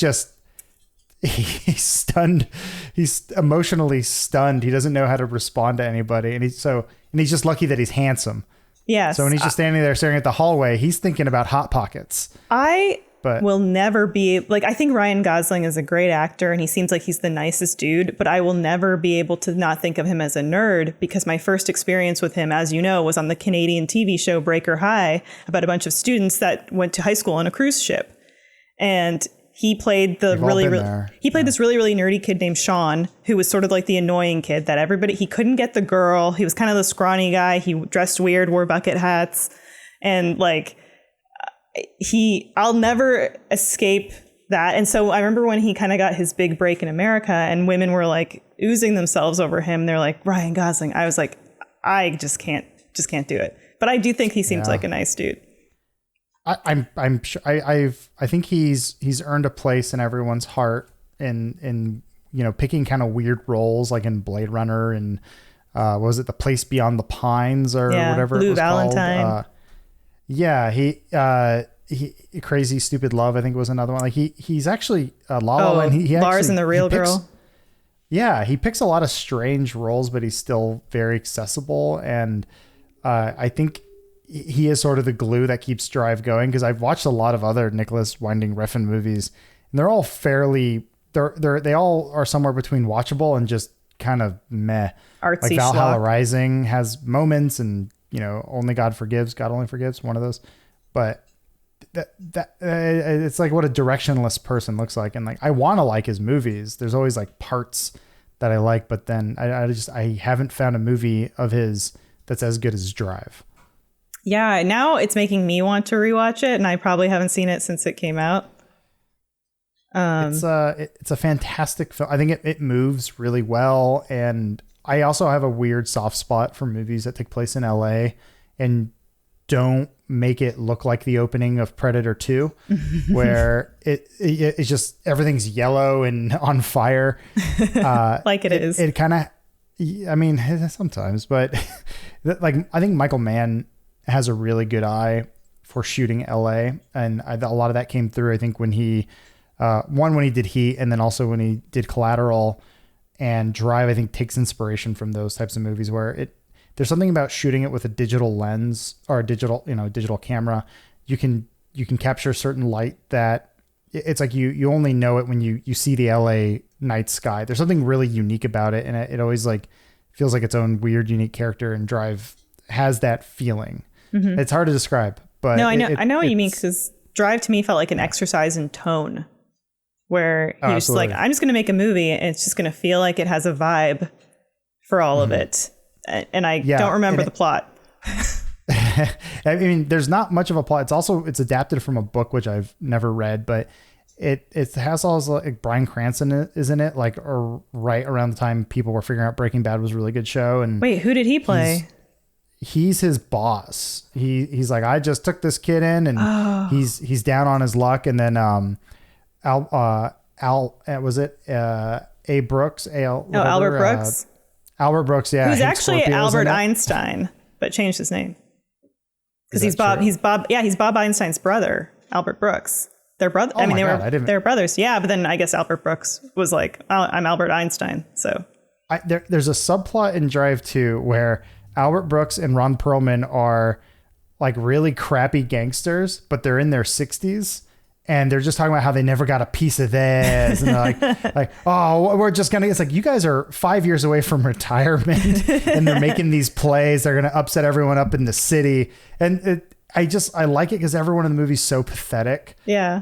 stunned. He's emotionally stunned. He doesn't know how to respond to anybody. And he's just lucky that he's handsome. Yeah. So when he's just standing there staring at the hallway, he's thinking about Hot Pockets. I will never be like, I think Ryan Gosling is a great actor and he seems like he's the nicest dude, but I will never be able to not think of him as a nerd because my first experience with him, as you know, was on the Canadian TV show Breaker High about a bunch of students that went to high school on a cruise ship. And he played this really, really nerdy kid named Sean, who was sort of like the annoying kid that he couldn't get the girl. He was kind of the scrawny guy. He dressed weird, wore bucket hats. And like, I'll never escape that. And so I remember when he kind of got his big break in America and women were like oozing themselves over him. They're like, Ryan Gosling. I was like, I just can't do it. But I do think he seems like a nice dude. I'm sure I think he's earned a place in everyone's heart in picking kind of weird roles like in Blade Runner and what was it, The Place Beyond the Pines or whatever Blue it was Valentine. Called. He Crazy Stupid Love I think was another one. Like he's actually La La Land. He Lars actually, and the Real Girl. Yeah, he picks a lot of strange roles, but he's still very accessible, and I think he is sort of the glue that keeps Drive going, because I've watched a lot of other Nicholas Winding Refn movies and they're all they all are somewhere between watchable and just kind of meh. Artsy like Valhalla schlock. Rising has moments and Only God Only Forgives, one of those, but that it's like what a directionless person looks like, and like I want to like his movies. There's always like parts that I like, but then I haven't found a movie of his that's as good as Drive. Yeah, now it's making me want to rewatch it, and I probably haven't seen it since it came out. It's a fantastic film. I think it moves really well, and I also have a weird soft spot for movies that take place in LA and don't make it look like the opening of Predator 2, where it's just everything's yellow and on fire. Like it is. It kind of, I mean, sometimes, but like I think Michael Mann has a really good eye for shooting LA, and a lot of that came through I think when he when he did Heat, and then also when he did Collateral. And Drive, I think, takes inspiration from those types of movies where there's something about shooting it with a digital lens or a digital camera. You can capture certain light that it's like you only know it when you see the LA night sky. There's something really unique about it, and it always like feels like its own weird, unique character. And Drive has that feeling. Mm-hmm. It's hard to describe, but no, I know what you mean, because Drive to me felt like an exercise in tone, where he was like, I'm just going to make a movie and it's just going to feel like it has a vibe for all of it. And I don't remember the plot. I mean, there's not much of a plot. It's adapted from a book, which I've never read, but it has all this, like, Bryan Cranston is in it, like, or right around the time people were figuring out Breaking Bad was a really good show. And wait, who did he play? He's his boss. He's like, I just took this kid in, and he's down on his luck. And then Albert Brooks? Albert Brooks? Albert Brooks, yeah. Who's actually Albert Einstein, but changed his name. Because he's Bob Einstein's brother, Albert Brooks. They're brothers. Oh, I mean, they're brothers. Yeah, but then I guess Albert Brooks was like, I'm Albert Einstein. So there's a subplot in Drive 2 where Albert Brooks and Ron Perlman are like really crappy gangsters, but they're in their 60s. And they're just talking about how they never got a piece of this. And they're like, oh, we're just going to, it's like, you guys are 5 years away from retirement and they're making these plays. They're going to upset everyone up in the city. And I like it because everyone in the movie is so pathetic. Yeah.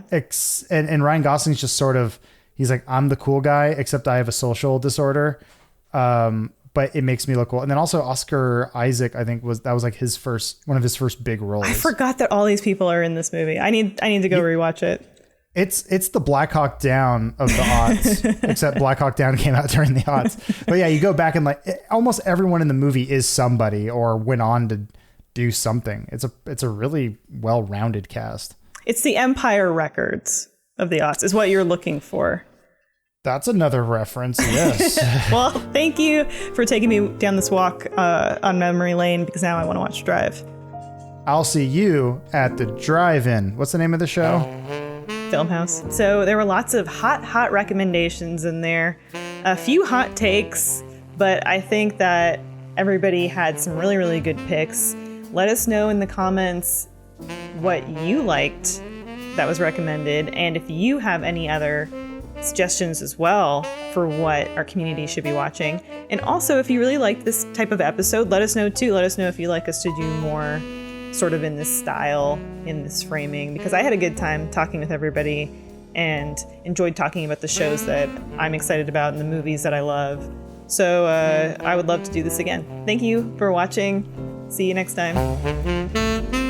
And Ryan Gosling's just sort of, he's like, I'm the cool guy, except I have a social disorder. But it makes me look cool. And then also Oscar Isaac, I think that was like one of his first big roles. I forgot that all these people are in this movie. I need to go rewatch it. It's the Black Hawk Down of the aughts, except Black Hawk Down came out during the aughts. But yeah, you go back and like almost everyone in the movie is somebody or went on to do something. It's a really well-rounded cast. It's the Empire Records of the aughts is what you're looking for. That's another reference, yes. Well, thank you for taking me down this walk on memory lane, because now I want to watch Drive. I'll see you at the drive-in. What's the name of the show? Funhaus. So there were lots of hot recommendations in there. A few hot takes, but I think that everybody had some really, really good picks. Let us know in the comments what you liked that was recommended, and if you have any other suggestions as well for what our community should be watching. And also, if you really like this type of episode, let us know too. Let us know if you'd like us to do more sort of in this style, in this framing, because I had a good time talking with everybody and enjoyed talking about the shows that I'm excited about and the movies that I love. So I would love to do this again. Thank you for watching. See you next time.